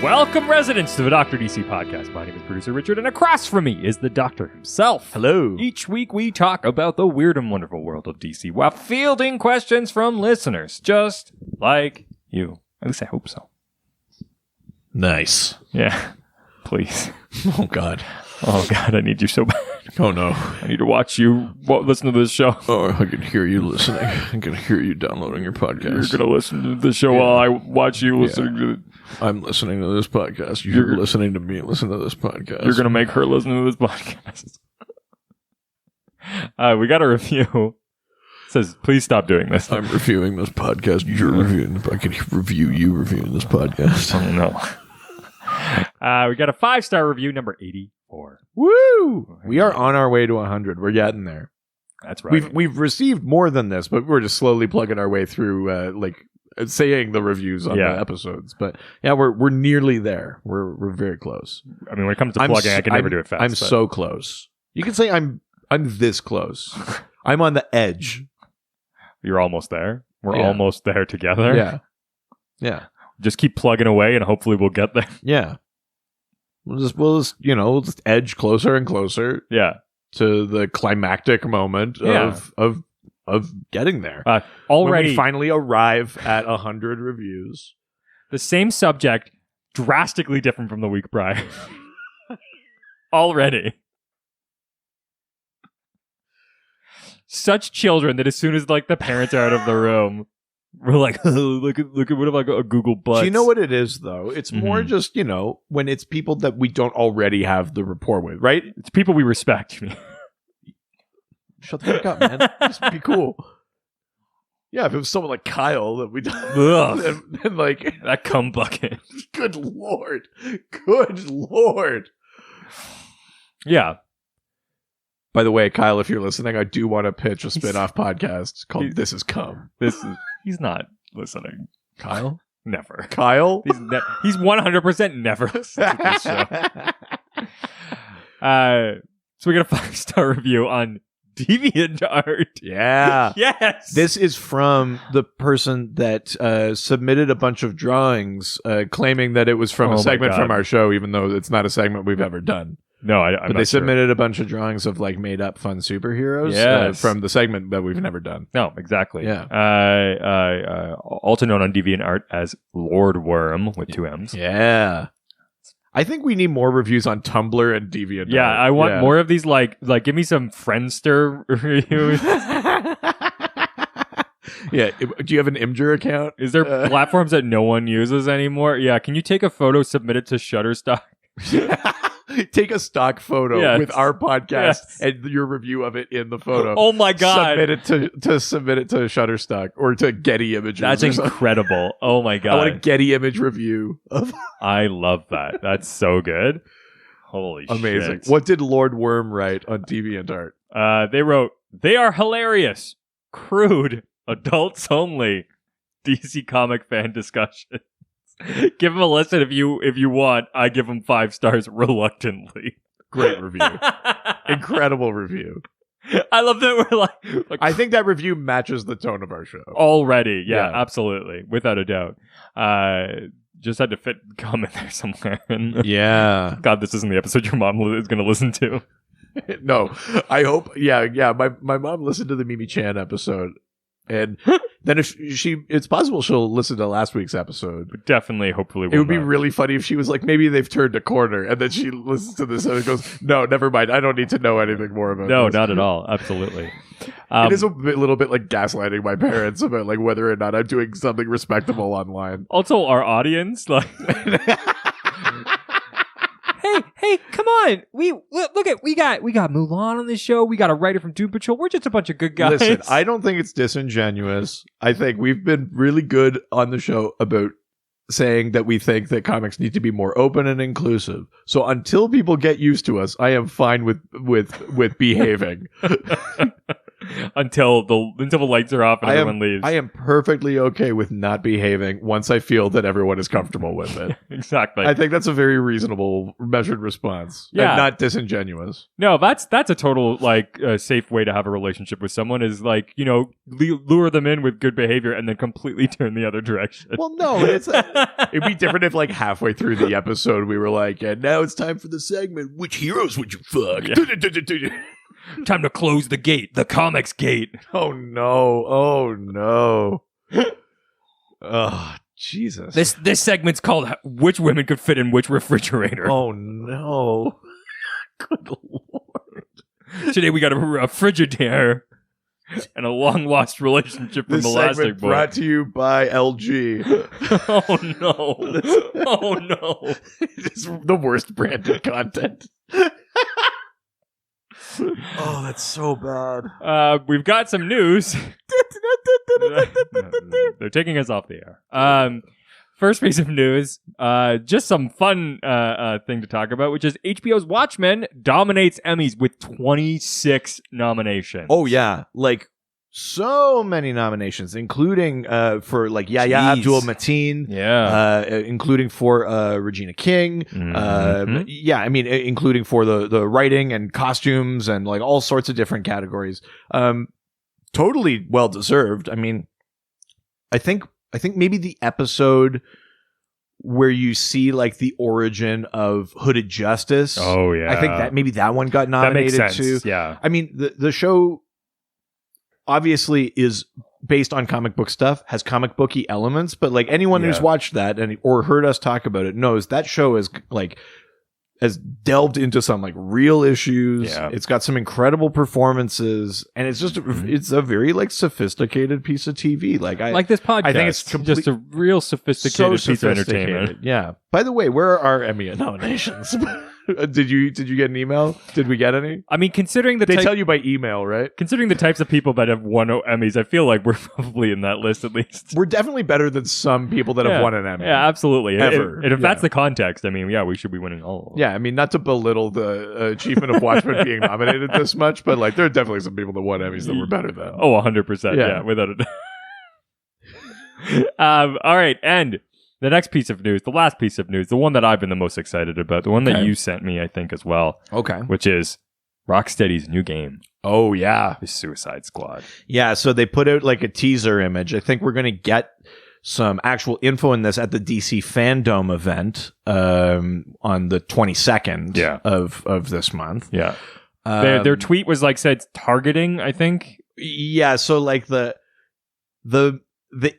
Welcome, residents, to the Dr. DC podcast. My name is producer Richard, and across from me is the Doctor himself. Hello. Each week we talk about the weird and wonderful world of DC while fielding questions from listeners, just like you. At least I hope so. Nice. Yeah. Please. Oh, God. Oh, God, I need you so bad. Oh, no. I need to watch you listen to this show. Oh, I can hear you listening. I can hear you downloading your podcast. You're going to listen to the show while I watch you listening to it. I'm listening to this podcast. You're listening to me listen to this podcast. You're going to make her listen to this podcast. We got a review. It says, please stop doing this. I'm reviewing this podcast. You're reviewing. I can review you reviewing this podcast. Oh, no. We got a 5-star review, number 84. Woo! We are on our way to 100. We're getting there. That's right. We've received more than this, but we're just slowly plugging our way through, saying the reviews on the episodes. But yeah, we're nearly there. We're very close. I mean, when it comes to plugging, I can never do it fast. I'm so close. You can say I'm this close. I'm on the edge. You're almost there. We're almost there together. Yeah. Yeah. Just keep plugging away, and hopefully we'll get there. Yeah. We'll just edge closer and closer. Yeah. To the climactic moment of getting there. Already, when we finally arrive at 100 reviews. The same subject, drastically different from the week prior. Already. Such children that as soon as the parents are out of the room, we're like, oh, look at what if I go Google Butts. Do you know what it is, though? It's more just, when it's people that we don't already have the rapport with, right? It's people we respect. Shut the fuck up, man. Just be cool. Yeah, if it was someone like Kyle that we then that cum bucket. Good Lord. Good Lord. Yeah. By the way, Kyle, if you're listening, I do want to pitch a spin-off podcast called This Is Cum. He's not listening. Kyle? Never. Kyle? He's 100% never listening to this show. So we got a 5-star review on DeviantArt. Yeah. Yes. This is from the person that submitted a bunch of drawings claiming that it was from a segment from our show, even though it's not a segment we've ever done. No, but they submitted a bunch of drawings of made up fun superheroes from the segment that we've never done. No, exactly. Yeah. Also known on DeviantArt as Lord Worm with 2 M's. Yeah. I think we need more reviews on Tumblr and DeviantArt. Yeah, I want more of these. Give me some Friendster reviews. Yeah. Do you have an Imgur account? Is there platforms that no one uses anymore? Yeah. Can you take a photo, submit it to Shutterstock? Take a stock photo with our podcast and your review of it in the photo. Oh my God. Submit it to Shutterstock or to Getty Images. That's incredible. Oh my God. I want a Getty Image review of I love that. That's so good. Holy shit. Amazing. What did Lord Worm write on DeviantArt? They wrote, "They are hilarious, crude, adults only, DC comic fan discussion. Give him a listen if you want. I give him 5 stars reluctantly." Great review. Incredible review. I love that we're like I think that review matches the tone of our show. Already. Yeah, absolutely. Without a doubt. Just had to fit cum in there somewhere. Yeah. God, this isn't the episode your mom is going to listen to. No. I hope. Yeah. My mom listened to the Mimi Chan episode. And then if it's possible she'll listen to last week's episode. But definitely, hopefully, it would be really funny if she was like, maybe they've turned a corner, and then she listens to this and goes, "No, never mind. I don't need to know anything more about No, this." not at all. Absolutely. It is a little bit like gaslighting my parents about whether or not I'm doing something respectable online. Also, our audience, Hey, come on. We got Mulan on this show. We got a writer from Doom Patrol. We're just a bunch of good guys. Listen, I don't think it's disingenuous. I think we've been really good on the show about saying that we think that comics need to be more open and inclusive. So until people get used to us, I am fine with behaving. until the lights are off and everyone leaves. I am perfectly okay with not behaving once I feel that everyone is comfortable with it. Exactly. I think that's a very reasonable, measured response. Yeah. And not disingenuous. No, that's a total safe way to have a relationship with someone is lure them in with good behavior and then completely turn the other direction. Well, no, it'd be different if halfway through the episode we were like, and now it's time for the segment. Which heroes would you fuck? Yeah. Time to close the gate, the comics gate. Oh no. Oh, Jesus. This segment's called Which Women Could Fit in Which Refrigerator. Oh no. Good Lord. Today we got a Frigidaire and a long lost relationship from This Elastic segment Boy. brought to you by LG. Oh no. Oh no. It's the worst branded content. Oh, that's so bad. We've got some news. They're taking us off the air. First piece of news, just some fun thing to talk about, which is HBO's Watchmen dominates Emmys with 26 nominations. Oh yeah, like so many nominations, including for like Yahya Abdul-Mateen, including for Regina King, including for the writing and costumes and like all sorts of different categories. Totally well deserved. I mean, I think maybe the episode where you see like the origin of Hooded Justice. Oh yeah, I think that maybe that one got nominated that makes sense. too. Yeah, I mean the show obviously is based on comic book stuff, has comic booky elements, but like anyone who's watched that or heard us talk about it knows that show is like has delved into some like real issues. Yeah. It's got some incredible performances, and it's just it's a very like sophisticated piece of TV. Like this podcast. I think it's just a real sophisticated piece of entertainment. Yeah. By the way, where are our Emmy nominations? Did you get an email? Did we get any? I mean, considering they tell you by email, right? Considering the types of people that have won Emmys, I feel like we're probably in that list at least. We're definitely better than some people that have won an Emmy. Yeah, absolutely. Ever. And if that's the context, I mean, yeah, we should be winning all of them. Yeah, I mean, not to belittle the achievement of Watchmen being nominated this much, but like there are definitely some people that won Emmys that were better than. Oh, 100%. Yeah, without a doubt. All right, and the next piece of news, the last piece of news, the one that I've been the most excited about, the one that you sent me, I think, as well. Okay. Which is Rocksteady's new game. Oh, yeah. The Suicide Squad. Yeah, so they put out like a teaser image. I think we're going to get some actual info in this at the DC Fandom event on the 22nd of this month. Yeah. Their tweet was like said targeting, I think. Yeah, so like the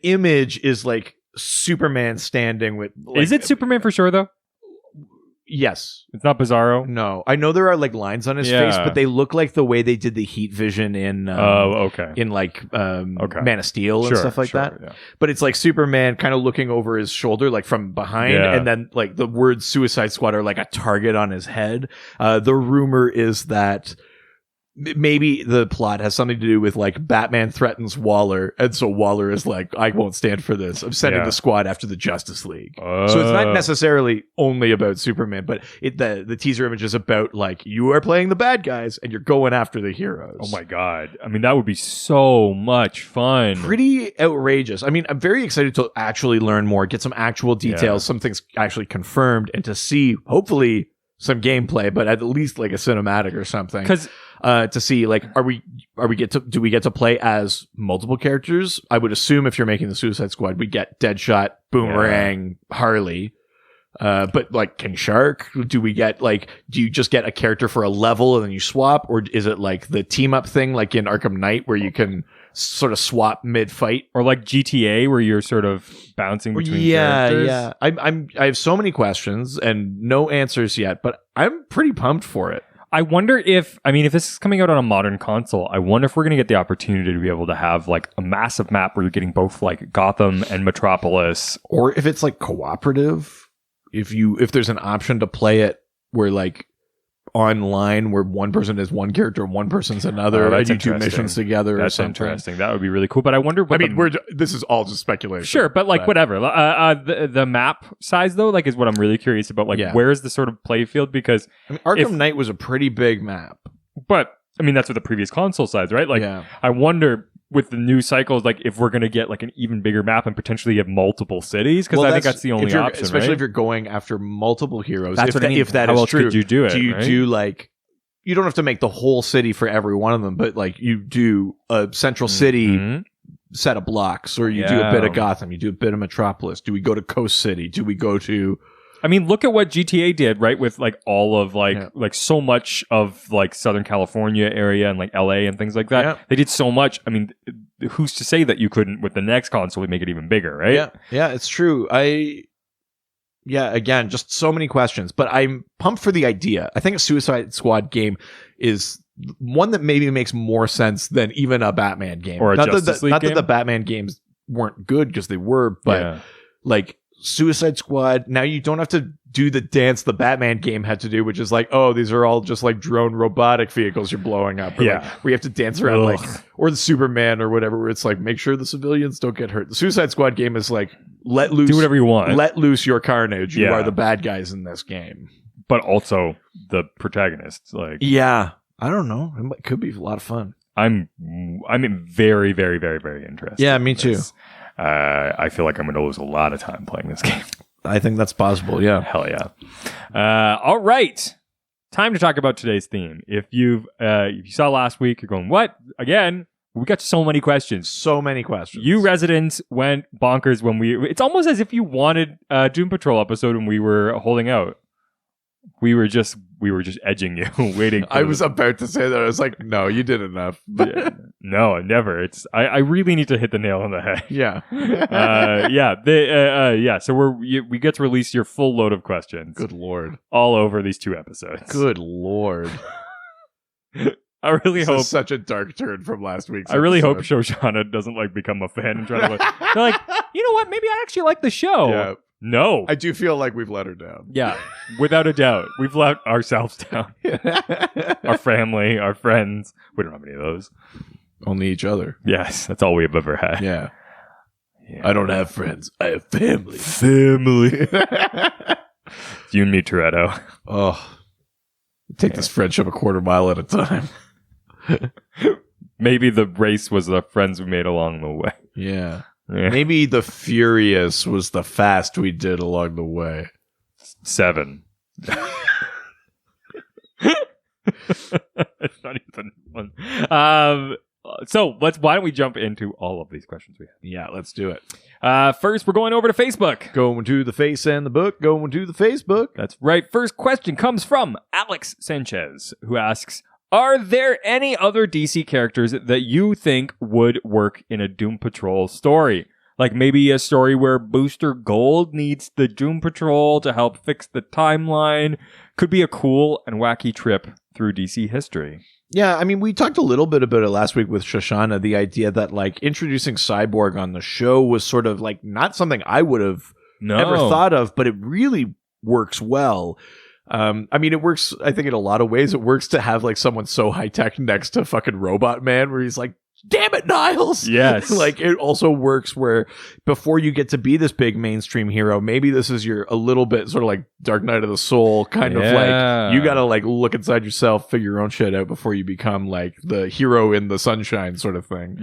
image is like Superman standing with like, is it Superman for sure though? Yes. It's not Bizarro? No. I know there are like lines on his face, but they look like the way they did the heat vision in in like Man of Steel and stuff like that. Yeah. But it's like Superman kind of looking over his shoulder like from behind, and then like the words Suicide Squad are like a target on his head. The rumor is that maybe the plot has something to do with like Batman threatens Waller, and so Waller is like, I won't stand for this. I'm sending the squad after the Justice League. So it's not necessarily only about Superman, but the teaser image is about like you are playing the bad guys and you're going after the heroes. Oh my god! I mean, that would be so much fun. Pretty outrageous. I mean, I'm very excited to actually learn more, get some actual details, some things actually confirmed, and to see hopefully some gameplay, but at least like a cinematic or something. Because to see like do we get to play as multiple characters? I would assume if you're making the Suicide Squad, we get Deadshot, Boomerang, Harley. But like King Shark, do you just get a character for a level and then you swap, or is it like the team up thing like in Arkham Knight where you can sort of swap mid fight, or like GTA where you're sort of bouncing between characters? Yeah. I have so many questions and no answers yet, but I'm pretty pumped for it. I wonder if this is coming out on a modern console, I wonder if we're going to get the opportunity to be able to have like a massive map where you're getting both like Gotham and Metropolis, or if it's like cooperative. If there's an option to play it where like online where one person is one character and one person's another, and you do missions together. That's or something. Interesting. That would be really cool. But I wonder what this is all just speculation. Sure, but like whatever. The map size though, like is what I'm really curious about. Like where's the sort of play field? Because Arkham Knight was a pretty big map. But I mean, that's what the previous console size, right? Like, I wonder with the new cycles, like if we're going to get like an even bigger map and potentially have multiple cities, because I think that's the only option, especially right? if you're going after multiple heroes. That's what I mean. If that How is else true, could you do it? Do you right? do like, you don't have to make the whole city for every one of them, but like you do a central city set of blocks, or you do a bit of Gotham, you do a bit of Metropolis. Do we go to Coast City? Do we go to... I mean, look at what GTA did, right? With like all of like so much of like Southern California area and like LA and things like that. Yeah. They did so much. I mean, who's to say that you couldn't with the next console make it even bigger, right? Yeah, it's true. Again, just so many questions, but I'm pumped for the idea. I think a Suicide Squad game is one that maybe makes more sense than even a Batman game. Or a Justice League game? Not that the Batman games weren't good, because they were, but like Suicide Squad, now you don't have to do the dance the Batman game had to do, which is like, oh, these are all just like drone robotic vehicles you're blowing up. Or like, we have to dance around like, or the Superman or whatever, where it's like, make sure the civilians don't get hurt. The Suicide Squad game is like, let loose, do whatever you want, let loose your carnage. You are the bad guys in this game, but also the protagonists. Like, I don't know, it could be a lot of fun. I'm very, very, very, very interested. Yeah, me too. I feel like I'm going to lose a lot of time playing this game. I think that's possible, yeah. Hell yeah. All right. Time to talk about today's theme. If you saw last week, you're going, what? Again? We got so many questions. So many questions. You residents went bonkers when it's almost as if you wanted a Doom Patrol episode when we were holding out. We were just edging you, waiting. I was about to say that. I was like, no, you did enough. No, never. I really need to hit the nail on the head. Yeah. So we get to release your full load of questions. Good Lord. All over these 2 episodes. Good Lord. I really hope such a dark turn from last week's I really hope Shoshana doesn't like become a fan and try to they're like, you know what? Maybe I actually like the show. Yeah. No. I do feel like we've let her down. Yeah, without a doubt. We've let ourselves down. Our family, our friends. We don't have any of those. Only each other. Yes, that's all we have ever had. Yeah. I don't have friends. I have family. Family. You and me, Toretto. Oh. Take this friendship a quarter mile at a time. Maybe the race was the friends we made along the way. Yeah. Maybe the furious was the fast we did along the way. 7. It's not even one. So why don't we jump into all of these questions we have? Yeah, let's do it. First, we're going over to Facebook. Going to the face and the book. Going to the Facebook. That's right. First question comes from Alex Sanchez, who asks, are there any other DC characters that you think would work in a Doom Patrol story? Like maybe a story where Booster Gold needs the Doom Patrol to help fix the timeline. Could be a cool and wacky trip through DC history. Yeah, I mean, we talked a little bit about it last week with Shoshana, the idea that like introducing Cyborg on the show was sort of like not something I would have ever thought of, but it really works well. I mean, it works, I think, in a lot of ways. It works to have like someone so high tech next to fucking Robot Man where he's like, damn it, Niles. Yes. Like, it also works where before you get to be this big mainstream hero, maybe this is a little bit sort of like Dark Knight of the Soul kind of like, you gotta like look inside yourself, figure your own shit out before you become like the hero in the sunshine sort of thing.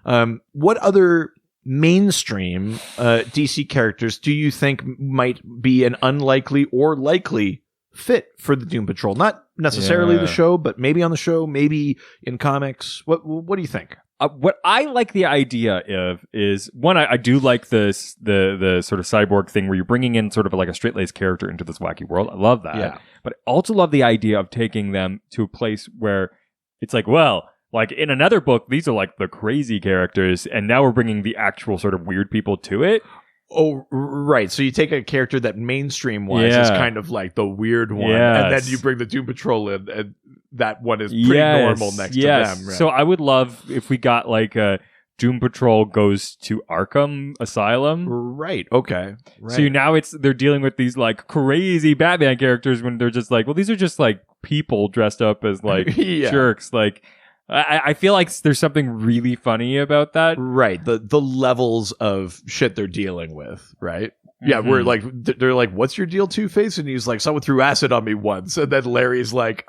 Mm-hmm. What other mainstream DC characters do you think might be an unlikely or likely fit for the Doom Patrol? Not necessarily the show, but maybe on the show, maybe in comics. What do you think? What I like the idea of is, one, I do like the sort of cyborg thing where you're bringing in sort of like a straight-laced character into this wacky world. I love that. Yeah. But I also love the idea of taking them to a place where it's like, well, like in another book, these are like the crazy characters, and now we're bringing the actual sort of weird people to it. Oh, right. So you take a character that mainstream-wise is kind of like the weird one, and then you bring the Doom Patrol in, and that one is pretty normal next to them. Right? So I would love if we got like a Doom Patrol goes to Arkham Asylum. Right. Okay. Right. So now they're dealing with these like crazy Batman characters when they're just like, well, these are just like people dressed up as like jerks. Like, I feel like there's something really funny about that. Right. The levels of shit they're dealing with, right? Yeah, we're like, they're like, what's your deal, Two-Face? And he's like, someone threw acid on me once. And then Larry's like,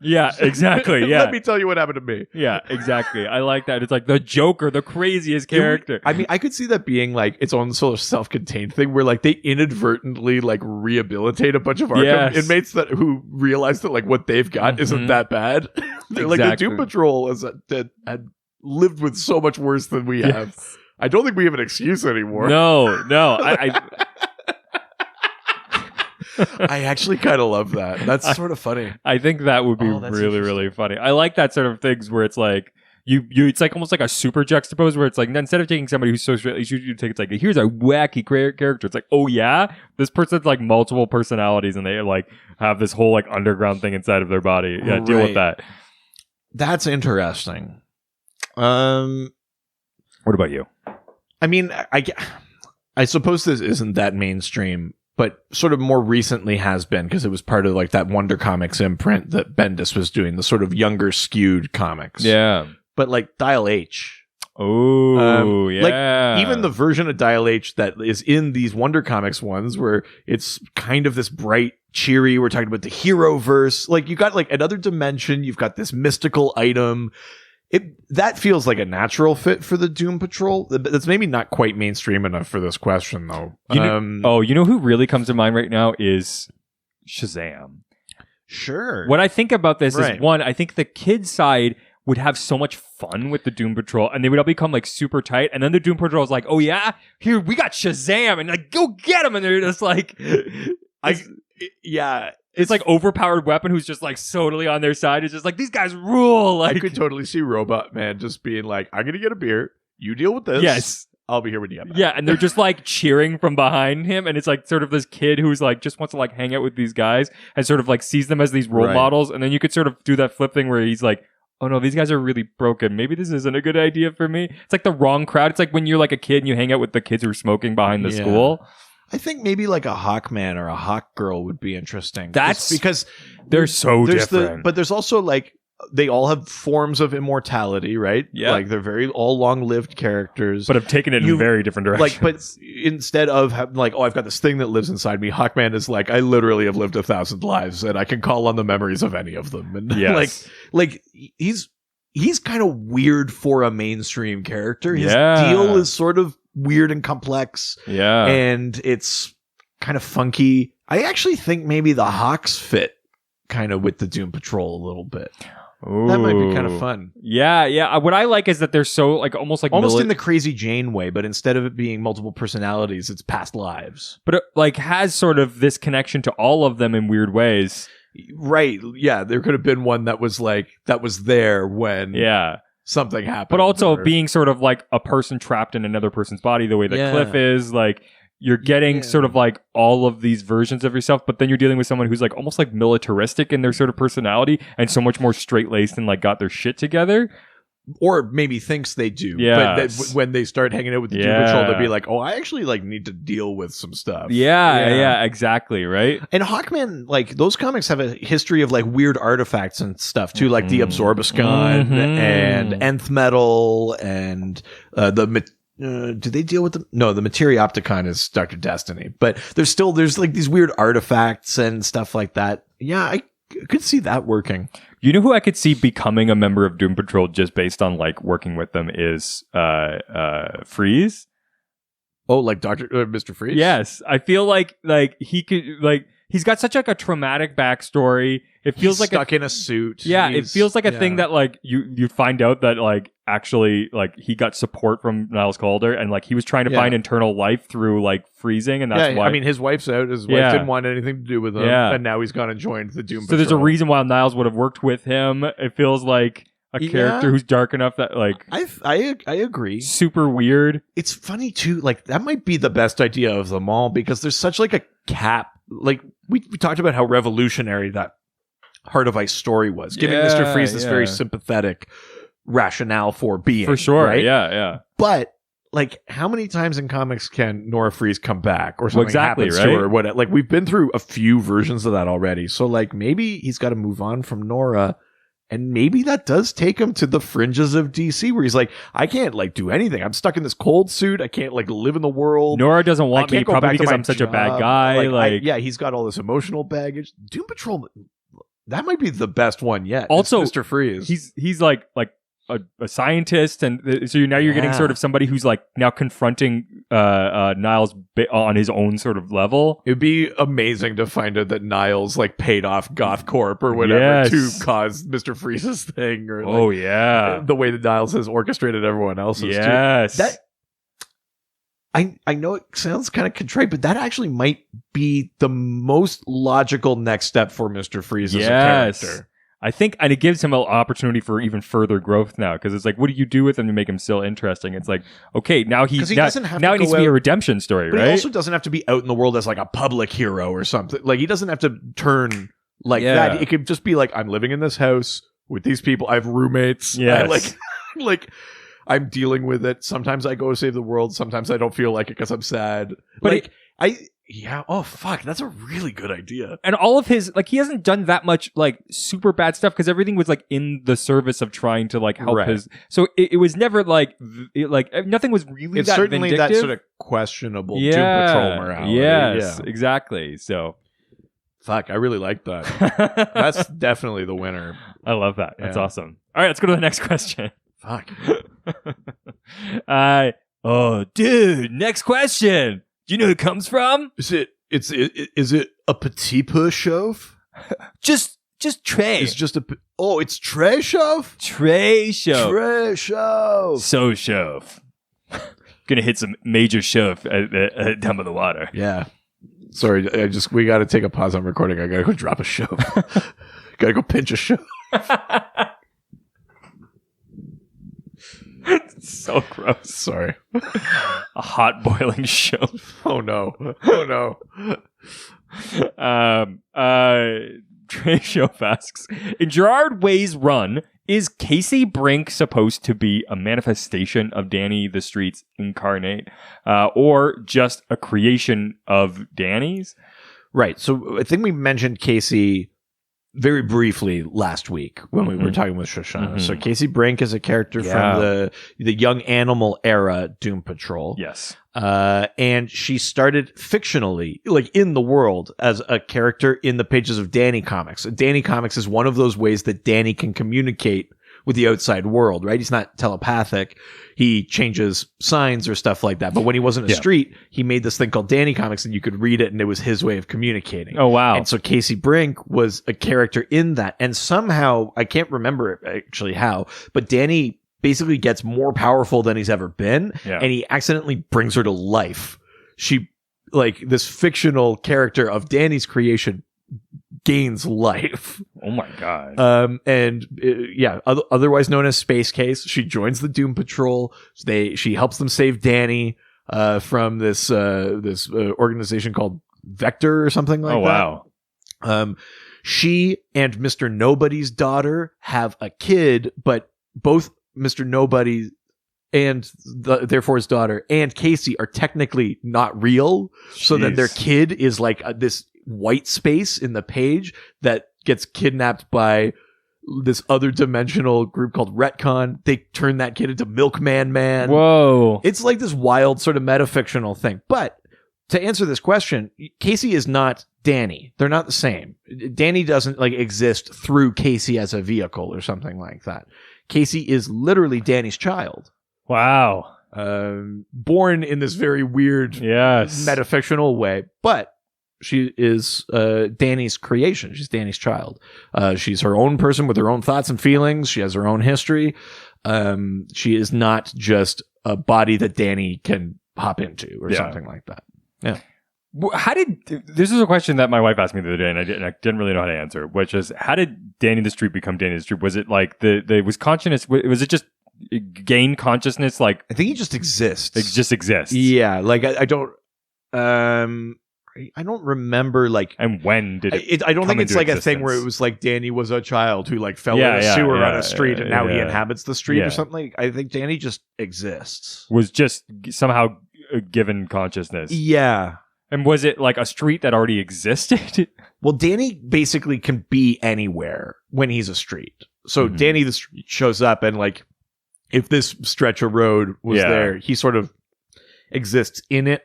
yeah, exactly. Yeah. Let me tell you what happened to me. Yeah, exactly. I like that. It's like the Joker, the craziest character. I mean, I could see that being like its own sort of self-contained thing where like they inadvertently like rehabilitate a bunch of Arkham inmates who realize that like what they've got isn't that bad. They're like, the Doom Patrol had lived with so much worse than we have. I don't think we have an excuse anymore. No. I actually kind of love that. That's sort of funny. I think that would be really, really funny. I like that sort of things where it's like you it's like almost like a super juxtapose where it's like instead of taking somebody who's so straight, you take it's like here's a wacky character. It's like, oh yeah, this person's like multiple personalities and they like have this whole like underground thing inside of their body. Yeah, deal with that. That's interesting. What about you? I mean, I suppose this isn't that mainstream, but sort of more recently has been because it was part of like that Wonder Comics imprint that Bendis was doing, the sort of younger skewed comics. Yeah. But like Dial H. Oh, yeah. Like even the version of Dial H that is in these Wonder Comics ones where it's kind of this bright, cheery, we're talking about the hero verse. Like you got like another dimension, you've got this mystical item. That feels like a natural fit for the Doom Patrol. That's maybe not quite mainstream enough for this question, though. You know who really comes to mind right now is Shazam. Sure. What I think about this is, one, I think the kids side would have so much fun with the Doom Patrol, and they would all become like super tight, and then the Doom Patrol is like, oh yeah, here, we got Shazam, and like, go get him, and they're just like... It's like overpowered weapon who's just like totally on their side. It's just like, these guys rule. Like, I could totally see Robot Man just being like, I'm going to get a beer. You deal with this. Yes. I'll be here when you get back. Yeah. And they're just like cheering from behind him. And it's like sort of this kid who's like, just wants to like hang out with these guys and sort of like sees them as these role models. And then you could sort of do that flip thing where he's like, oh no, these guys are really broken. Maybe this isn't a good idea for me. It's like the wrong crowd. It's like when you're like a kid and you hang out with the kids who are smoking behind the school. I think maybe like a Hawkman or a Hawk Girl would be interesting. That's because they're so different. But there's also like they all have forms of immortality, right? Yeah, like they're all long-lived characters, but have taken it in very different directions. Like, but instead of having like, oh, I've got this thing that lives inside me, Hawkman is like, I literally have lived 1,000 lives, and I can call on the memories of any of them. And like he's kind of weird for a mainstream character. His deal is sort of weird and complex. Yeah. And it's kind of funky. I actually think maybe the Hawks fit kind of with the Doom Patrol a little bit. Ooh. That might be kind of fun. Yeah. What I like is that they're so like almost in the Crazy Jane way, but instead of it being multiple personalities, it's past lives. But it like has sort of this connection to all of them in weird ways. Right. Yeah. There could have been one that was there when something happened. But also being sort of like a person trapped in another person's body, the way that Cliff is, like you're getting sort of like all of these versions of yourself, but then you're dealing with someone who's like almost like militaristic in their sort of personality and so much more straight-laced and like got their shit together. Or maybe thinks they do. Yeah. But when they start hanging out with the Doom Patrol, they'll be like, oh, I actually like need to deal with some stuff. Yeah, exactly, right? And Hawkman, like those comics have a history of like weird artifacts and stuff too, like the Absorbiscon and Nth Metal and do they deal with them? No, the Materiopticon is Dr. Destiny. But there's like these weird artifacts and stuff like that. Yeah, I could see that working. You know who I could see becoming a member of Doom Patrol just based on like working with them is Freeze. Oh, like Mr. Freeze? Yes. I feel like he could like he's got such like a traumatic backstory. It feels he's like stuck in a suit. Yeah, it feels like a thing that like you find out that like actually like he got support from Niles Calder and like he was trying to find internal life through like freezing, and that's why I mean his wife's out. His wife didn't want anything to do with him, and now he's gone and joined the Doom Patrol. So there's a reason why Niles would have worked with him. It feels like a character who's dark enough that like I agree. Super weird. It's funny too. Like that might be the best idea of them all because there's such like a cap. Like we talked about how revolutionary that Heart of Ice story was, giving Mr. Freeze this very sympathetic rationale for being. For sure, right? Yeah. But like, how many times in comics can Nora Freeze come back or something happens to her? Or what? Like, we've been through a few versions of that already. So like, maybe he's got to move on from Nora And maybe that does take him to the fringes of DC, where he's like, I can't like do anything. I'm stuck in this cold suit. I can't like live in the world. Nora doesn't want me, probably because I'm such a bad guy. He's got all this emotional baggage. Doom Patrol, that might be the best one yet. Also, Mr. Freeze. He's like a scientist, and so you're getting sort of somebody who's like now confronting Niles on his own sort of level. It'd be amazing to find out that Niles like paid off Goth Corp or whatever to cause Mr. Freeze's thing, or the way that Niles has orchestrated everyone else's. Yes, too. I know it sounds kind of contrite, but that actually might be the most logical next step for Mr. Freeze as a character. I think, and it gives him an opportunity for even further growth now, because it's like, what do you do with him to make him still interesting? It's like, okay, now he doesn't have now it needs to be a redemption story, right? He also doesn't have to be out in the world as like a public hero or something. Like, he doesn't have to turn like that. It could just be like, I'm living in this house with these people. I have roommates. Yeah, like I'm dealing with it. Sometimes I go save the world. Sometimes I don't feel like it because I'm sad. But yeah. Oh, fuck. That's a really good idea. And all of his, like, he hasn't done that much, like, super bad stuff because everything was, like, in the service of trying to, like, help his. So it was never, like, nothing was really it's that certainly vindictive. That sort of questionable Doom Patrol morality. Yes, exactly. So. Fuck, I really like that. That's definitely the winner. I love that. That's awesome. All right, let's go to the next question. Fuck. Oh, dude, next question. Do you know who it comes from? Is it a petit peu chauve? Just Trey. It's just it's Trey chauve? Trey chauve. Trey chauve. So chauve. Gonna hit some major chauve at down by the water. Yeah. Sorry, we gotta take a pause on recording. I gotta go drop a chauve. Gotta go pinch a chauve. So gross. Sorry. A hot boiling show. Oh no. Trey Show asks, in Gerard Way's run, is Casey Brink supposed to be a manifestation of Danny the Street's incarnate, or just a creation of Danny's? Right. So I think we mentioned Casey very briefly last week when we were talking with Shoshana. Mm-hmm. So Casey Brink is a character from the Young Animal era Doom Patrol. Yes. And she started fictionally, like in the world, as a character in the pages of Danny Comics. Danny Comics is one of those ways that Danny can communicate with the outside world, right? He's not telepathic. He changes signs or stuff like that. But when he wasn't a street, he made this thing called Danny Comics, and you could read it, and it was his way of communicating. Oh, wow. And so Casey Brink was a character in that. And somehow, I can't remember actually how, but Danny basically gets more powerful than he's ever been, and he accidentally brings her to life. She, like, this fictional character of Danny's creation gains life. Oh my god. Otherwise known as Space Case, she joins the Doom Patrol. She helps them save Danny from this organization called Vector or something like that. Oh wow. She and Mr. Nobody's daughter have a kid, but both Mr. Nobody and therefore his daughter and Casey are technically not real. Jeez. So then their kid is like this white space in the page that gets kidnapped by this other dimensional group called Retcon. They turn that kid into Milkman Man. Whoa. It's like this wild sort of metafictional thing. But to answer this question, Casey is not Danny. They're not the same. Danny doesn't like exist through Casey as a vehicle or something like that. Casey is literally Danny's child. Wow. Born in this very weird metafictional way, but she is Danny's creation. She's Danny's child. She's her own person with her own thoughts and feelings. She has her own history. She is not just a body that Danny can hop into or something like that. Yeah. This is a question that my wife asked me the other day, and I didn't really know how to answer, which is, how did Danny the Street become Danny the Street? Was it like was consciousness? Was it just gain consciousness? Like, I think he just exists. It just exists. Yeah. Like I don't remember like. And when did it? I don't think it's like existence. A thing where it was like Danny was a child who like fell in a sewer on a street and now he inhabits the street or something. I think Danny just exists. Was just somehow given consciousness. Yeah. And was it like a street that already existed? Well, Danny basically can be anywhere when he's a street. So Danny the Street shows up, and like, if this stretch of road was there, he sort of exists in it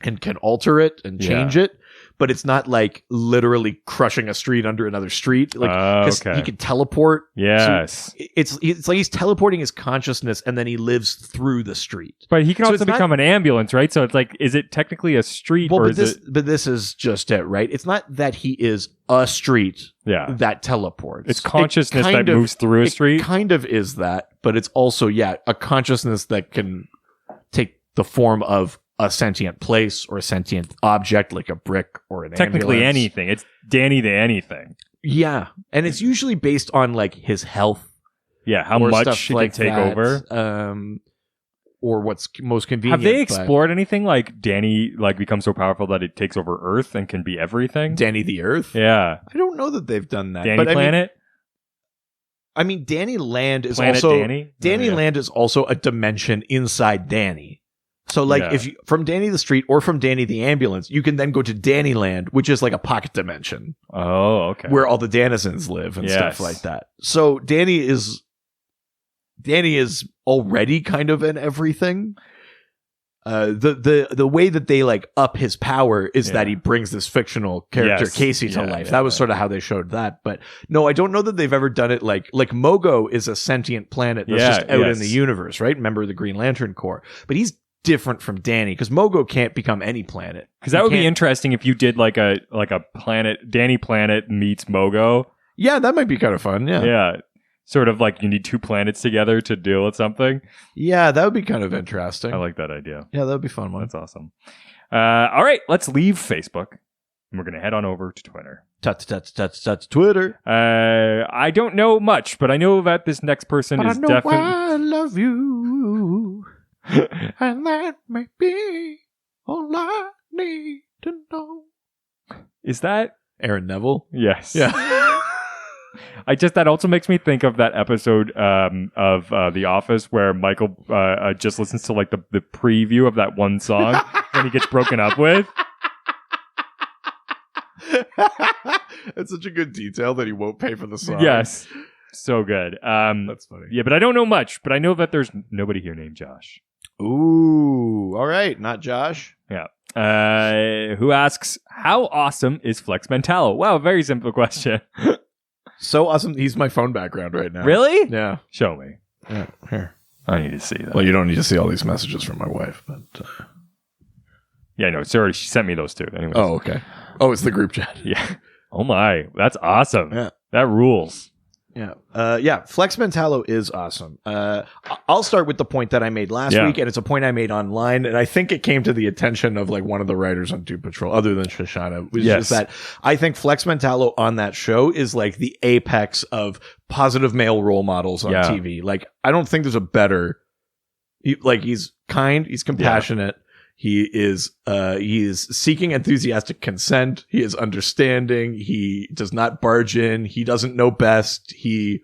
and can alter it and change it. But it's not like literally crushing a street under another street. Like he can teleport. Yes, so it's like he's teleporting his consciousness, and then he lives through the street. But he can also become an ambulance, right? So it's like, is it technically a street? Well, but this is just it, right? It's not that he is a street that teleports. It's consciousness that moves through a street. It kind of is that, but it's also a consciousness that can take the form of a sentient place or a sentient object, like a brick or an technically ambulance. Anything. It's Danny the anything. Yeah, and it's usually based on like his health. Yeah, how much he can take over. Or what's most convenient. Have they explored anything like Danny like becomes so powerful that it takes over Earth and can be everything? Danny the Earth? Yeah. I don't know that they've done that. Danny Planet? I mean, Danny Land is Planet also... Danny? Land is also a dimension inside Danny. So, like, if you from Danny the Street or from Danny the Ambulance, you can then go to Danny Land, which is like a pocket dimension. Oh, okay. Where all the Danizens live and stuff like that. So, Danny is already kind of an everything. The way that they like up his power is that he brings this fictional character Casey to life. That was sort of how they showed that. But no, I don't know that they've ever done it like Mogo is a sentient planet that's just out in the universe, right? Member of the Green Lantern Corps. But he's different from Danny because Mogo can't become any planet. Because that would be interesting if you did like a planet, Danny Planet meets Mogo. Yeah, that might be kind of fun. Yeah. Yeah. Sort of like you need two planets together to deal with something. Yeah, that would be kind of interesting. I like that idea. Yeah, that would be fun. That's awesome. All right, let's leave Facebook. And we're going to head on over to Twitter. Twitter. I don't know much, but I know that this next person is definitely... I love you. And that may be all I need to know. Is that Aaron Neville? Yes. Yeah. That also makes me think of that episode of The Office where Michael just listens to like the preview of that one song when he gets broken up with. It's such a good detail that he won't pay for the song. Yes. So good. That's funny. Yeah, but I don't know much, but I know that there's nobody here named Josh. Ooh, all right. Not Josh. Yeah. Who asks, how awesome is Flex Mentallo? Wow, very simple question. So awesome. He's my phone background right now. Really? Yeah. Show me. Yeah, here. I need to see that. Well, you don't need to see all these messages from my wife, but... Yeah, I know. It's already, she sent me those two. Anyways. Oh, okay. Oh, it's the group chat. Yeah. Oh my. That's awesome. Yeah. That rules. Yeah. Flex Mentallo is awesome. I'll start with the point that I made last week, and it's a point I made online, and I think it came to the attention of like one of the writers on Doom Patrol, other than Shoshana, which is that I think Flex Mentallo on that show is like the apex of positive male role models on TV. Like, I don't think there's a better. He's kind, he's compassionate. He is seeking enthusiastic consent. He is understanding. He does not barge in. He doesn't know best. He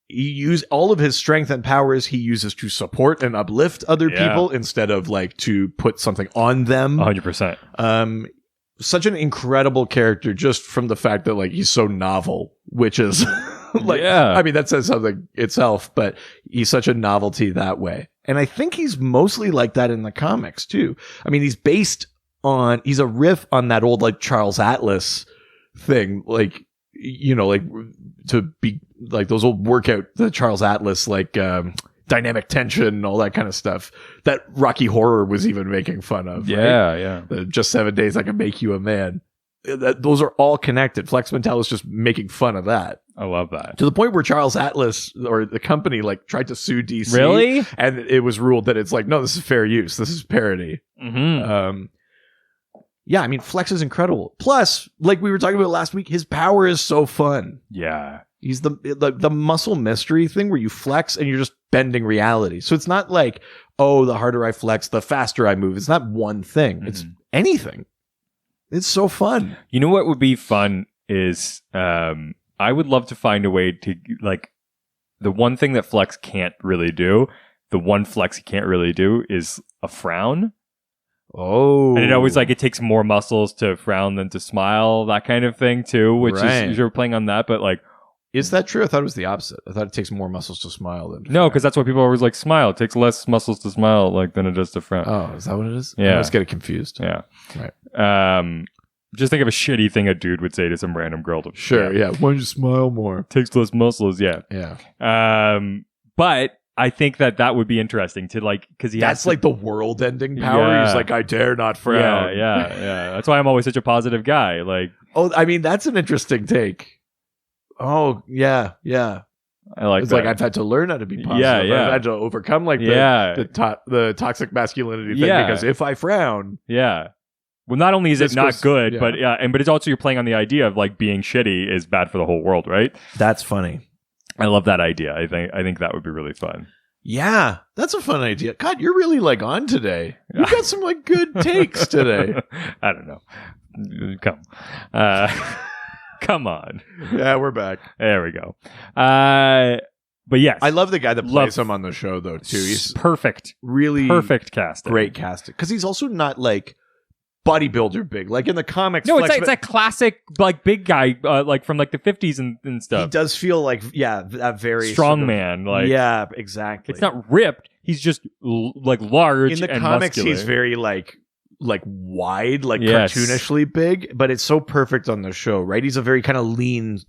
use all of his strength and powers he uses to support and uplift other people instead of like to put something on them. 100%. Such an incredible character just from the fact that like he's so novel, which is I mean, that says something itself, but he's such a novelty that way. And I think he's mostly like that in the comics too. I mean, he's a riff on that old like Charles Atlas thing, like, you know, like to be like those old the Charles Atlas, like, dynamic tension, all that kind of stuff that Rocky Horror was even making fun of. Yeah. Just 7 days I can make you a man. Those are all connected. Flex Mentallo is just making fun of that. I love that. To the point where Charles Atlas or the company like tried to sue DC. Really? And it was ruled that it's like, no, this is fair use. This is parody. Mm-hmm. Yeah, I mean, Flex is incredible. Plus, like we were talking about last week, his power is so fun. Yeah. He's the muscle mystery thing where you flex and you're just bending reality. So it's not like, oh, the harder I flex, the faster I move. It's not one thing. Mm-hmm. It's anything. It's so fun. You know what would be fun is I would love to find a way to like the one thing that Flex can't really do. The one flex he can't really do is a frown. Oh, and it always like it takes more muscles to frown than to smile, that kind of thing too. Which is you're playing on that, but like, Is that true? I thought it was the opposite. I thought it takes more muscles to smile than to No, frown. because that's why people are always like, smile. It takes less muscles to smile like than it does to frown. Oh, is that what it is? Yeah. I always get it confused. Yeah. Right. Just think of a shitty thing a dude would say to some random girl. Sure, yeah. Why don't you smile more? Takes less muscles, yeah. Yeah. But I think that would be interesting to like, because that's like the world-ending power. Yeah. He's like, I dare not frown. Yeah. That's why I'm always such a positive guy. Like, oh, I mean, that's an interesting take. Oh, yeah. I like it's that. like I've had to learn how to be positive. Yeah. I've had to overcome like the toxic masculinity thing because if I frown, well, not only is it not good, but but it's also you're playing on the idea of like being shitty is bad for the whole world, right? That's funny. I love that idea. I think that would be really fun. Yeah, that's a fun idea. God, you're really like on today. You got some like good takes today. I don't know. Come on. Yeah, we're back. There we go. But yes, I love the guy that plays him on the show though too. He's perfect. Really perfect casting. Great casting. Because he's also not like bodybuilder big. Like in the comics. No, it's a classic like big guy like from like the 50s and stuff. He does feel like that very strong man. Like yeah, exactly. It's not ripped. He's just like large. In the and comics, muscular. he's very like wide, like cartoonishly big, but it's so perfect on the show, right? He's a very kind of lean,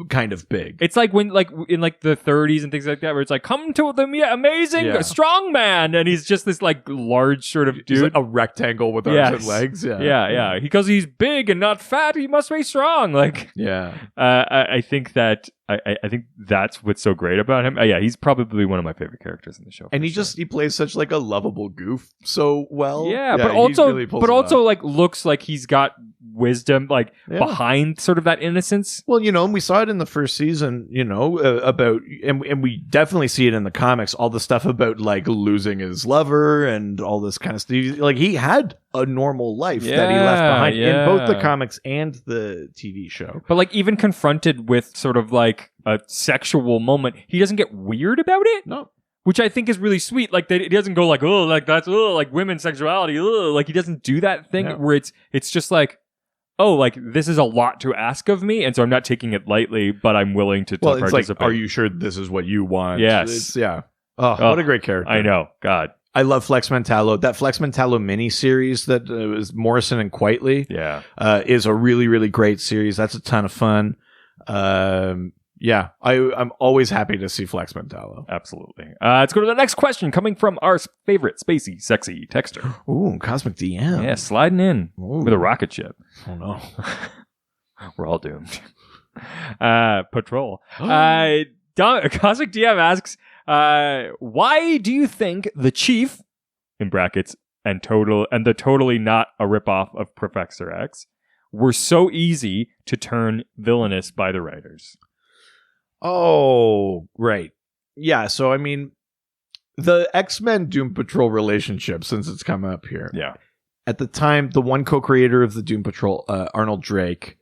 kind of big. It's like when like in like the 30s and things like that, where it's like, come to the amazing strong man, and he's just this like large sort of dude, he's like a rectangle with arms and legs. Yeah. Because he's big and not fat, he must be strong. Like I think that I think that's what's so great about him. He's probably one of my favorite characters in the show. And he plays such like a lovable goof so well. Yeah, but also like looks like he's got wisdom like behind sort of that innocence. Well, and we saw it in the first season, about and we definitely see it in the comics, all the stuff about like losing his lover and all this kind of stuff. Like he had a normal life that he left behind in both the comics and the TV show. But like even confronted with sort of like a sexual moment, he doesn't get weird about it. No. Which I think is really sweet. Like he doesn't go like, oh, like that's like women's sexuality. Like he doesn't do that thing where it's just like, oh, like this is a lot to ask of me, and so I'm not taking it lightly, but I'm willing to participate. It's like, are you sure this is what you want? Yes. Oh, what a great character. I know. God. I love Flex Mentallo. That Flex Mentallo mini-series that was Morrison and Quitely is a really, really great series. That's a ton of fun. I'm always happy to see Flex Mentallo. Absolutely. Let's go to the next question coming from our favorite spacey, sexy texter. Ooh, Cosmic DM. Yeah, sliding in with a rocket ship. Oh, no. We're all doomed. Patrol. Cosmic DM asks, why do you think the Chief, in brackets, and the totally not a ripoff of Professor X, were so easy to turn villainous by the writers? Oh, right. Yeah, so I mean, the X-Men Doom Patrol relationship, since it's come up here. Yeah. At the time, the one co-creator of the Doom Patrol, Arnold Drake,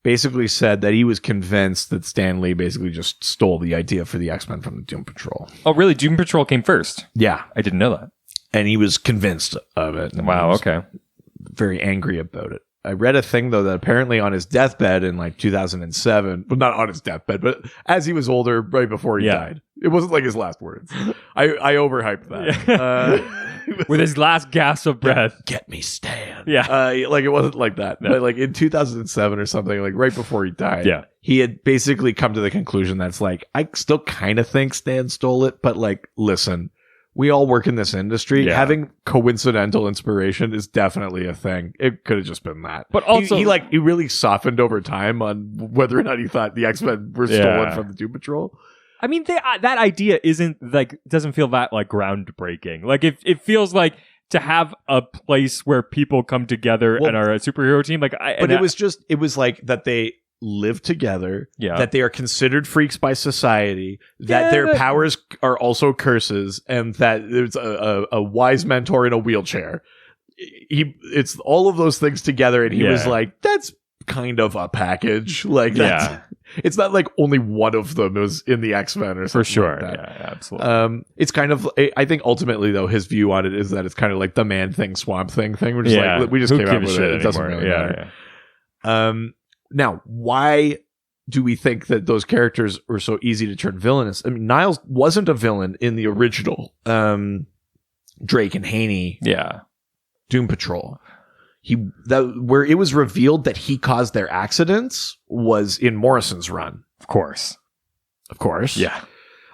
basically said that he was convinced that Stan Lee basically just stole the idea for the X-Men from the Doom Patrol. Oh, really? Doom Patrol came first? Yeah. I didn't know that. And he was convinced of it. Wow, okay. Very angry about it. I read a thing, though, that apparently on his deathbed in like 2007, well, not on his deathbed, but as he was older, right before he died. It wasn't like his last words. I overhyped that. With his last gasp of breath. Get me Stan. Yeah. Like it wasn't like that. No. But like in 2007 or something, like right before he died, he had basically come to the conclusion that's like, I still kind of think Stan stole it, but like, listen, we all work in this industry. Yeah. Having coincidental inspiration is definitely a thing. It could have just been that. But also, he really softened over time on whether or not he thought the X-Men were stolen from the Doom Patrol. I mean, that idea doesn't feel that like groundbreaking. Like it feels like to have a place where people come together and are a superhero team. Like, it was like that they live together, that they are considered freaks by society, that their powers are also curses, and that there's a wise mentor in a wheelchair. It's all of those things together, and he was like, that's kind of a package. Like, it's not like only one of them is in the X-Men or something. For sure. Like that. Yeah, absolutely. It's kind of, I think ultimately though, his view on it is that it's kind of like the Man Thing, Swamp Thing. We're just like, we just came out with it. It doesn't really matter. Now, why do we think that those characters were so easy to turn villainous? I mean, Niles wasn't a villain in the original Drake and Haney Doom Patrol. Where it was revealed that he caused their accidents was in Morrison's run. Of course. Yeah.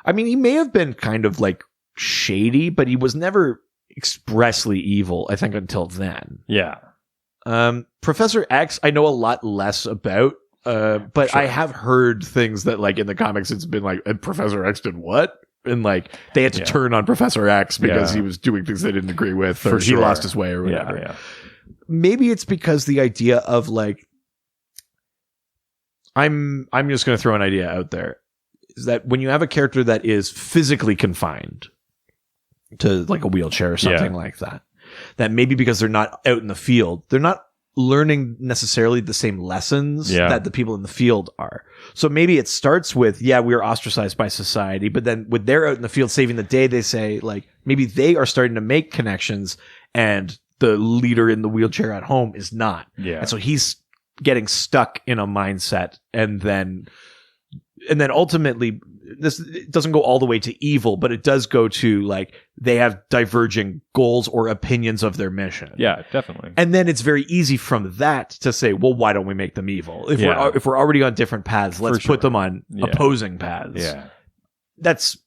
I mean, he may have been kind of like shady, but he was never expressly evil, I think, until then. Yeah. Professor X, I know a lot less about, but sure. I have heard things that, like, in the comics, it's been like, and Professor X did what? And, like, they had to turn on Professor X because he was doing things they didn't agree with, or he lost his way, or whatever. Yeah. Maybe it's because the idea of, like, I'm just going to throw an idea out there, is that when you have a character that is physically confined to, like, a wheelchair or something like that, that maybe because they're not out in the field, they're not learning necessarily the same lessons that the people in the field are. So maybe it starts with, we're ostracized by society, but then when they're out in the field saving the day, they say, like, maybe they are starting to make connections and the leader in the wheelchair at home is not. Yeah. And so he's getting stuck in a mindset, and then ultimately this doesn't go all the way to evil, but it does go to, like, they have diverging goals or opinions of their mission. Yeah, definitely. And then it's very easy from that to say, well, why don't we make them evil? If we're already on different paths, let's put them on opposing paths. Yeah. That's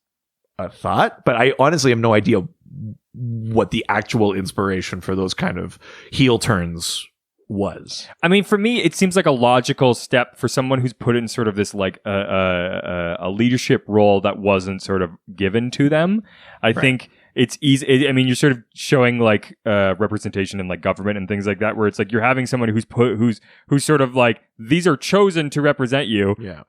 a thought, but I honestly have no idea what the actual inspiration for those kind of heel turns was. I mean, for me, it seems like a logical step for someone who's put in sort of this, like, a leadership role that wasn't sort of given to them. I think it's easy. I mean, you're sort of showing, like, representation in, like, government and things like that, where it's like you're having someone who's sort of like, these are chosen to represent you. Yeah.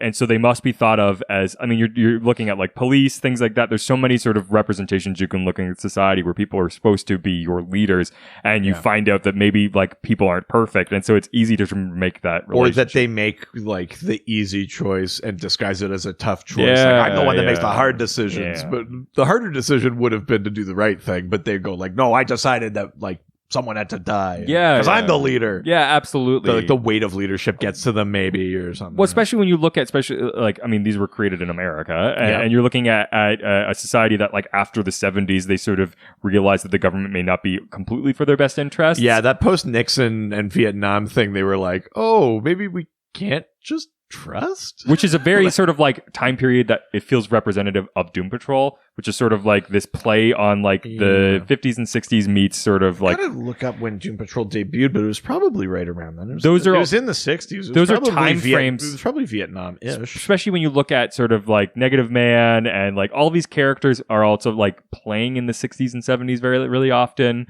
And so they must be thought of as, I mean, you're looking at, like, police, things like that. There's so many sort of representations you can look in society where people are supposed to be your leaders, and you find out that maybe, like, people aren't perfect. And so it's easy to make that relationship. Or that they make, like, the easy choice and disguise it as a tough choice. Like, I'm the one that makes the hard decisions, but the harder decision would have been to do the right thing, but they go, like, no, I decided that, like, someone had to die. Because I'm the leader. Yeah, absolutely. The weight of leadership gets to them, maybe, or something. Well, especially when you look at, like, I mean, these were created in America, and you're looking at a society that, like, after the 70s, they sort of realized that the government may not be completely for their best interests. Yeah, that post-Nixon and Vietnam thing, they were like, oh, maybe we can't just trust? Which is a very sort of, like, time period that it feels representative of Doom Patrol, which is sort of like this play on, like, the 50s and 60s meets sort of, like... I gotta look up when Doom Patrol debuted, but it was probably right around then. It was in the 60s. Those are time frames. It was probably Vietnam-ish. Especially when you look at sort of, like, Negative Man, and, like, all these characters are also, like, playing in the 60s and 70s really often.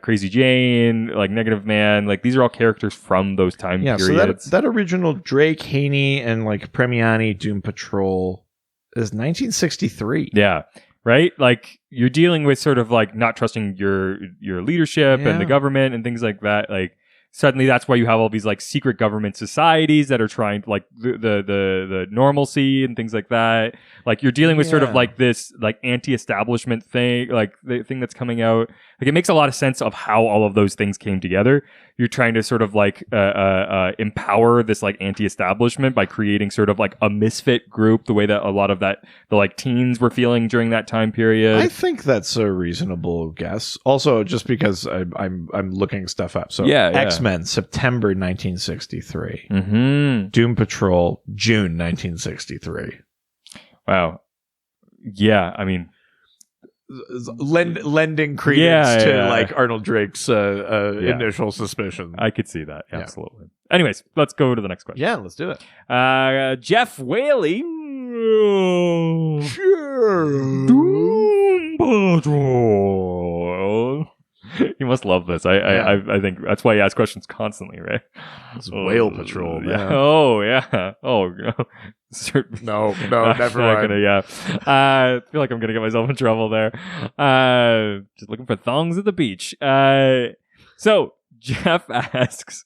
Crazy Jane, like, Negative Man, like, these are all characters from those time periods. So that original Drake, Haney, and, like, Premiani Doom Patrol is 1963. Yeah. Right? Like, you're dealing with sort of, like, not trusting your leadership and the government and things like that. Like, suddenly that's why you have all these, like, secret government societies that are trying to, like, the normalcy and things like that. Like, you're dealing with sort of, like, this, like, anti-establishment thing, like, the thing that's coming out. Like, it makes a lot of sense of how all of those things came together. You're trying to sort of, like, empower this, like, anti-establishment by creating sort of, like, a misfit group, the way that a lot of the, like, teens were feeling during that time period. I think that's a reasonable guess. Also, just because I'm looking stuff up. So X-Men, September 1963. Mm-hmm. Doom Patrol, June 1963. Wow. Yeah, I mean... lending credence to like Arnold Drake's initial suspicion. I could see that, absolutely. Anyways, let's go to the next question. Yeah, let's do it. Jeff Whaley. Doom Patrol. You must love this. I think that's why you ask questions constantly, right? It's Whale Patrol, man. Yeah. Oh, yeah. Oh, no. No, never mind. I feel like I'm gonna get myself in trouble there. Just looking for thongs at the beach. So Jeff asks,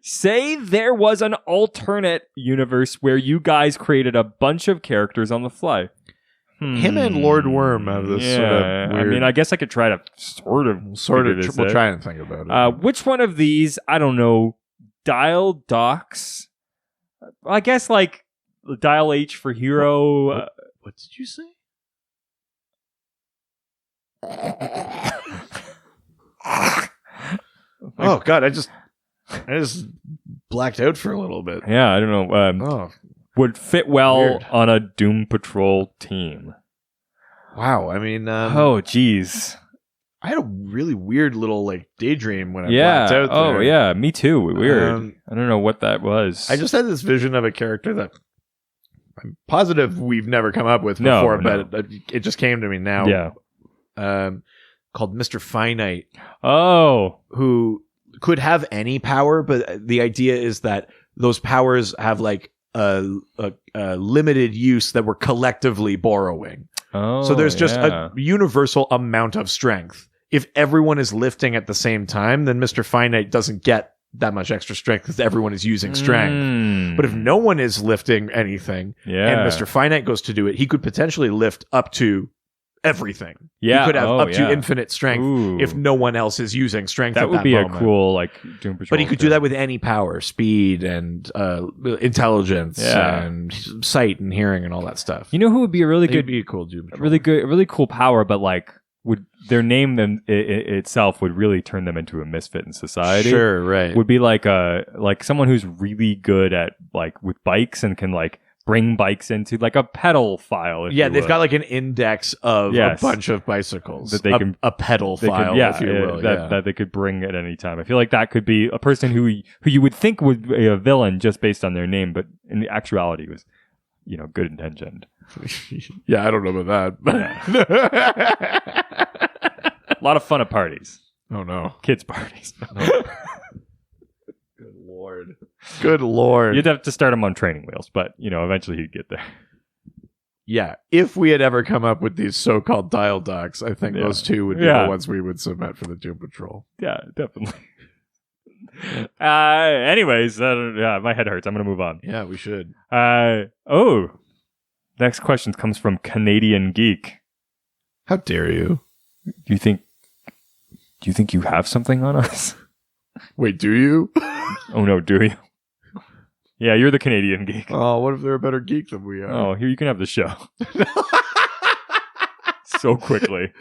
say there was an alternate universe where you guys created a bunch of characters on the fly. Him and Lord Worm have this sort of weird... I mean, I guess I could try to sort of we'll try and think about it. Which one of these, I don't know, Dial Docs. I guess like Dial H for hero. What did you say? Oh God, I just blacked out for a little bit. Yeah, I don't know. Would fit well Weird. on a Doom Patrol team. Wow, I mean, oh geez, I had a really weird little like daydream when I blacked out there. Oh yeah, me too. Weird. I don't know what that was. I just had this vision of a character that I'm positive we've never come up with before, but it just came to me now. Yeah. Called Mr. Finite. Oh. Who could have any power, but the idea is that those powers have like a limited use that we're collectively borrowing. Oh, so there's just a universal amount of strength. If everyone is lifting at the same time, then Mr. Finite doesn't get that much extra strength because everyone is using strength. But if no one is lifting anything and Mr. Finite goes to do it, he could potentially lift up to everything. Yeah. He could have up to infinite strength if no one else is using strength. That would be a cool like Doom Patrol. But he could do that with any power, speed and intelligence and sight and hearing and all that stuff. You know who would be a really good, be a cool Doom Patrol. really cool power, but like would their name itself would really turn them into a misfit in society. Sure, right. Would be like someone who's really good at like with bikes and can like bring bikes into like a pedal file. They've got like an index of a bunch of bicycles that they can a pedal file, if you will, that they could bring at any time. I feel like that could be a person who you would think would be a villain just based on their name, but in actuality was good intentioned. Yeah, I don't know about that. A lot of fun at parties. Oh no, kids parties. Good lord. You'd have to start him on training wheels, but eventually he'd get there. Yeah, if we had ever come up with these so-called dial docs, I think those two would be the ones we would submit for the Doom Patrol. Yeah, definitely. Anyways, my head hurts. I'm gonna move on. Yeah, we should. Next question comes from Canadian Geek. How dare you? Do you think you have something on us? Wait, do you? Oh no, do you? Yeah, you're the Canadian Geek. Oh, what if they're a better geek than we are? Oh, here, you can have the show. So quickly.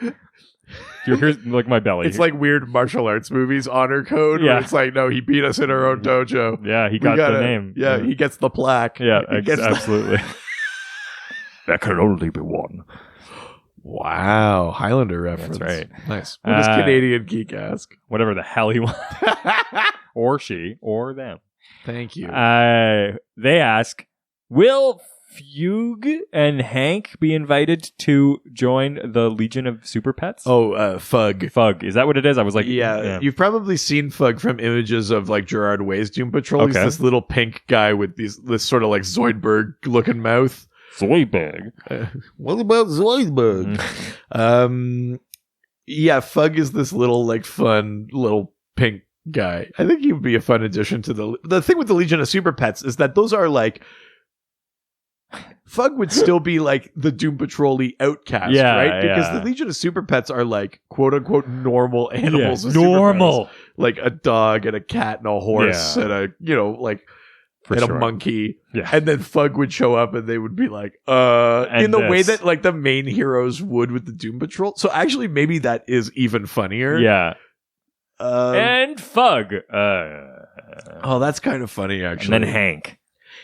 Here's like my belly. It's like weird martial arts movies, honor code, where it's like, no, he beat us in our own dojo. Yeah, he got the name. Yeah, he gets the plaque. Yeah, absolutely. There can only be one. Wow, Highlander reference. That's right. Nice. What does Canadian Geek ask? Whatever the hell he wants. Or she, or them. Thank you. They ask, will Fugue and Hank be invited to join the Legion of Super Pets? Oh, Fug. Fug. Is that what it is? I was like... Yeah. You've probably seen Fug from images of like Gerard Way's Doom Patrol. Okay. He's this little pink guy with this sort of like Zoidberg-looking mouth. Zoidberg. What about Zoidberg? Fug is this little like fun little pink guy. I think he would be a fun addition to the thing with the Legion of Super Pets is that those are like Fug would still be like the Doom Patrol-y outcast, right? Because the Legion of Super Pets are like quote unquote normal animals. Yeah, normal. Like a dog and a cat and a horse and a a monkey. Yeah. And then Fug would show up and they would be like, in the way that like the main heroes would with the Doom Patrol. So actually maybe that is even funnier. Yeah. And Fug. Oh, that's kind of funny actually. And then Hank.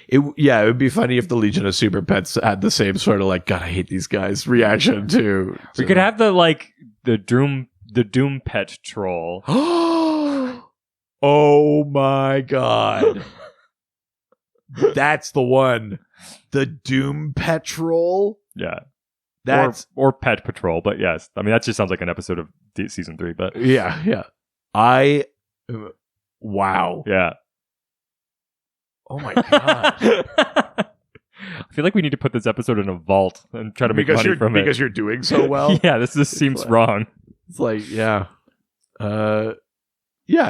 It would be funny if the Legion of Super Pets had the same sort of like, God, I hate these guys reaction to we could have the Doom Pet Troll. Oh my God. That's the one. The Doom Patrol? Yeah. That's or Pet Patrol, but yes. I mean, that just sounds like an episode of season 3, but yeah. Wow. Yeah. Oh my God. I feel like we need to put this episode in a vault and try to make money from it. Because you're doing so well? Yeah, this just seems wrong. It's like, I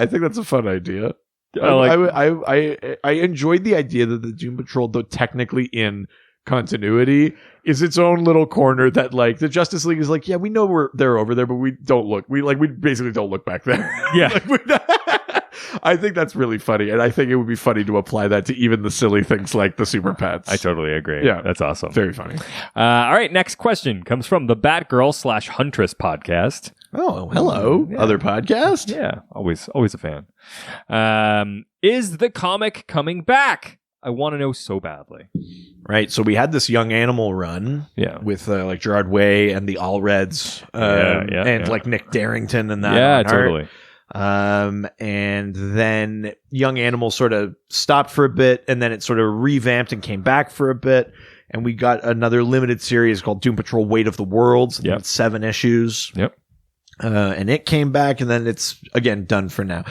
think that's a fun idea. I enjoyed the idea that the Doom Patrol, though technically in continuity, is its own little corner that like the Justice League is like, yeah, we know they're over there, but we don't look. We basically don't look back there. Yeah. I think that's really funny, and I think it would be funny to apply that to even the silly things like the super pets. I totally agree. Yeah, that's awesome. Very funny. All right, next question comes from the Batgirl/Huntress podcast. Oh, hello, other podcast. Yeah, always a fan. Is the comic coming back? I want to know so badly. Right, so we had this Young Animal run, with like Gerard Way and the Allreds, and like Nick Darrington and that. Yeah, totally. And then Young Animal sort of stopped for a bit, and then it sort of revamped and came back for a bit. And we got another limited series called Doom Patrol: Weight of the Worlds. Yep. 7 issues. Yep. And it came back, and then it's again done for now.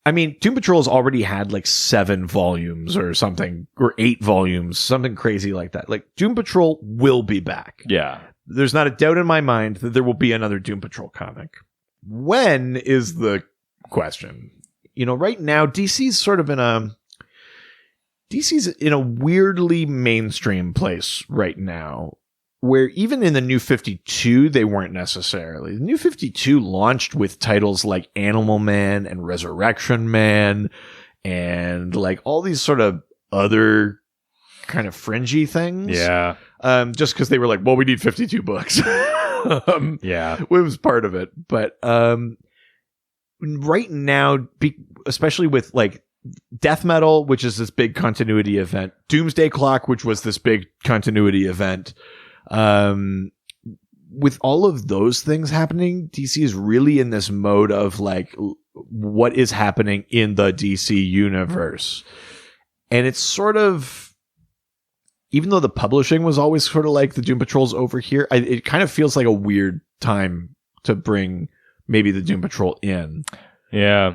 I mean, Doom Patrol's already had like 7 volumes or something, or 8 volumes, something crazy like that. Like, Doom Patrol will be back. Yeah. There's not a doubt in my mind that there will be another Doom Patrol comic. When is the question? You know, right now, DC's in a weirdly mainstream place right now, where even in the New 52, they weren't necessarily. The New 52 launched with titles like Animal Man and Resurrection Man and like all these sort of other kind of fringy things. Yeah. Just because they were like, well, we need 52 books. Yeah. It was part of it. But right now, especially with like Death Metal, which is this big continuity event, Doomsday Clock, which was this big continuity event, with all of those things happening, DC is really in this mode of like, what is happening in the DC universe? And it's sort of, even though the publishing was always sort of like the Doom Patrol's over here, it kind of feels like a weird time to bring maybe the Doom Patrol in. Yeah.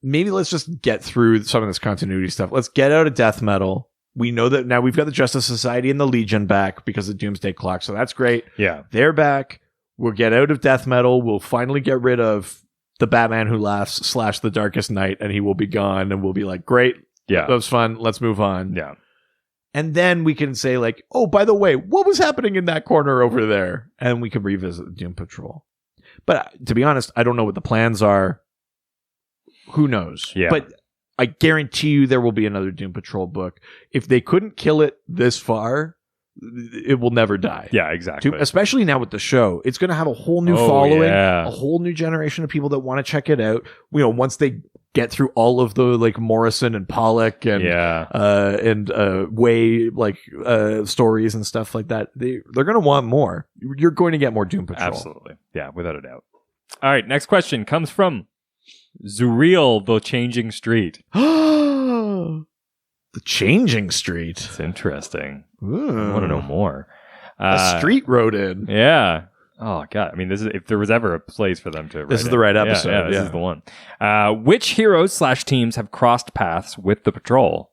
Maybe let's just get through some of this continuity stuff. Let's get out of Death Metal. We know that now we've got the Justice Society and the Legion back because of Doomsday Clock, so that's great. Yeah. They're back. We'll get out of Death Metal. We'll finally get rid of the Batman Who Laughs / the Darkest Night, and he will be gone, and we'll be like, great. Yeah. That was fun. Let's move on. Yeah. And then we can say like, oh, by the way, what was happening in that corner over there? And we can revisit the Doom Patrol. But to be honest, I don't know what the plans are. Who knows? Yeah. But I guarantee you there will be another Doom Patrol book. If they couldn't kill it this far, it will never die. Yeah, exactly. Especially now with the show. It's going to have a whole new following, a whole new generation of people that want to check it out. You know, once they get through all of the like Morrison and Pollock and Way like stories and stuff like that, they're going to want more. You're going to get more Doom Patrol. Absolutely. Yeah, without a doubt. All right, next question comes from Zuriel, the Changing Street. The Changing Street. It's interesting. Ooh. I want to know more. A street wrote in. Yeah. Oh god. I mean, this is if there was ever a place for them to. This is the right episode. Yeah, this is the one. Which heroes / teams have crossed paths with the Patrol?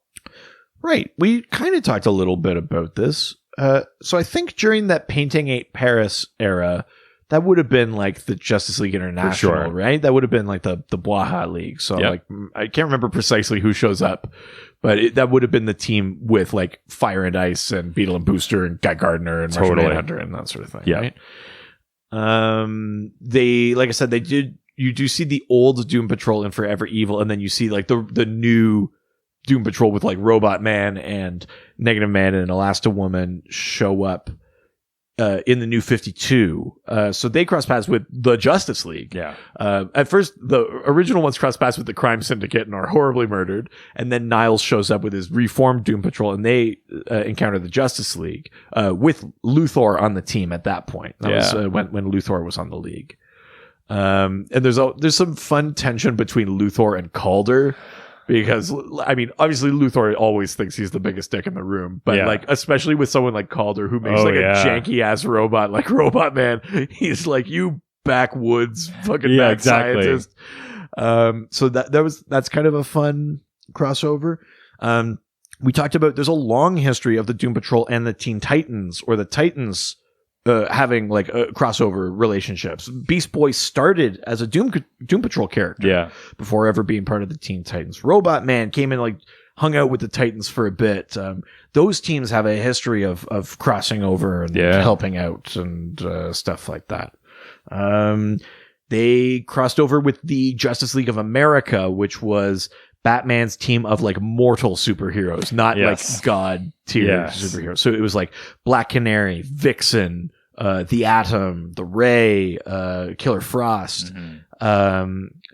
Right. We kind of talked a little bit about this. So I think during that Painting 8 Paris era, that would have been like the Justice League International, right? That would have been like the Bwaha League. So like, I can't remember precisely who shows up, but that would have been the team with like Fire and Ice and Beetle and Booster and Guy Gardner and Martian Manhunter and that sort of thing. Yeah. Right? They, like I said, you do see the old Doom Patrol in Forever Evil, and then you see like the new Doom Patrol with like Robot Man and Negative Man and Elasta Woman show up in the New 52. So they cross paths with the Justice League. Yeah. At first, the original ones cross paths with the Crime Syndicate and are horribly murdered. And then Niles shows up with his reformed Doom Patrol, and they encounter the Justice League with Luthor on the team at that point. That was when Luthor was on the League. And there's some fun tension between Luthor and Calder. Because, I mean, obviously Luthor always thinks he's the biggest dick in the room. But, like, especially with someone like Calder who makes, a janky-ass robot like Robot Man. He's like, you backwoods fucking mad scientist. So that's kind of a fun crossover. We talked about there's a long history of the Doom Patrol and the Teen Titans, or the Titans having like crossover relationships. Beast Boy started as a Doom Patrol character before ever being part of the Teen Titans. Robot Man came in, like, hung out with the Titans for a bit. Those teams have a history of crossing over and helping out and stuff like that. They crossed over with the Justice League of America, which was Batman's team of like mortal superheroes, not like god tier superheroes. So it was like Black Canary, Vixen, the Atom, the Ray, Killer Frost.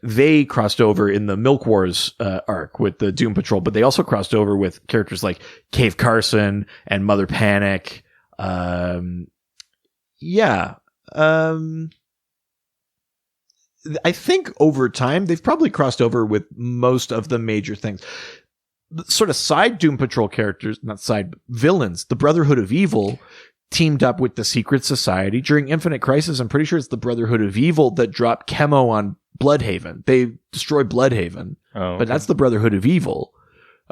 They crossed over in the Milk Wars arc with the Doom Patrol, but they also crossed over with characters like Cave Carson and Mother Panic. I think over time, they've probably crossed over with most of the major things. The sort of side Doom Patrol characters, not side, villains, the Brotherhood of Evil teamed up with the Secret Society during Infinite Crisis. I'm pretty sure it's the Brotherhood of Evil that dropped Chemo on Bloodhaven. They destroyed Bloodhaven, but that's the Brotherhood of Evil.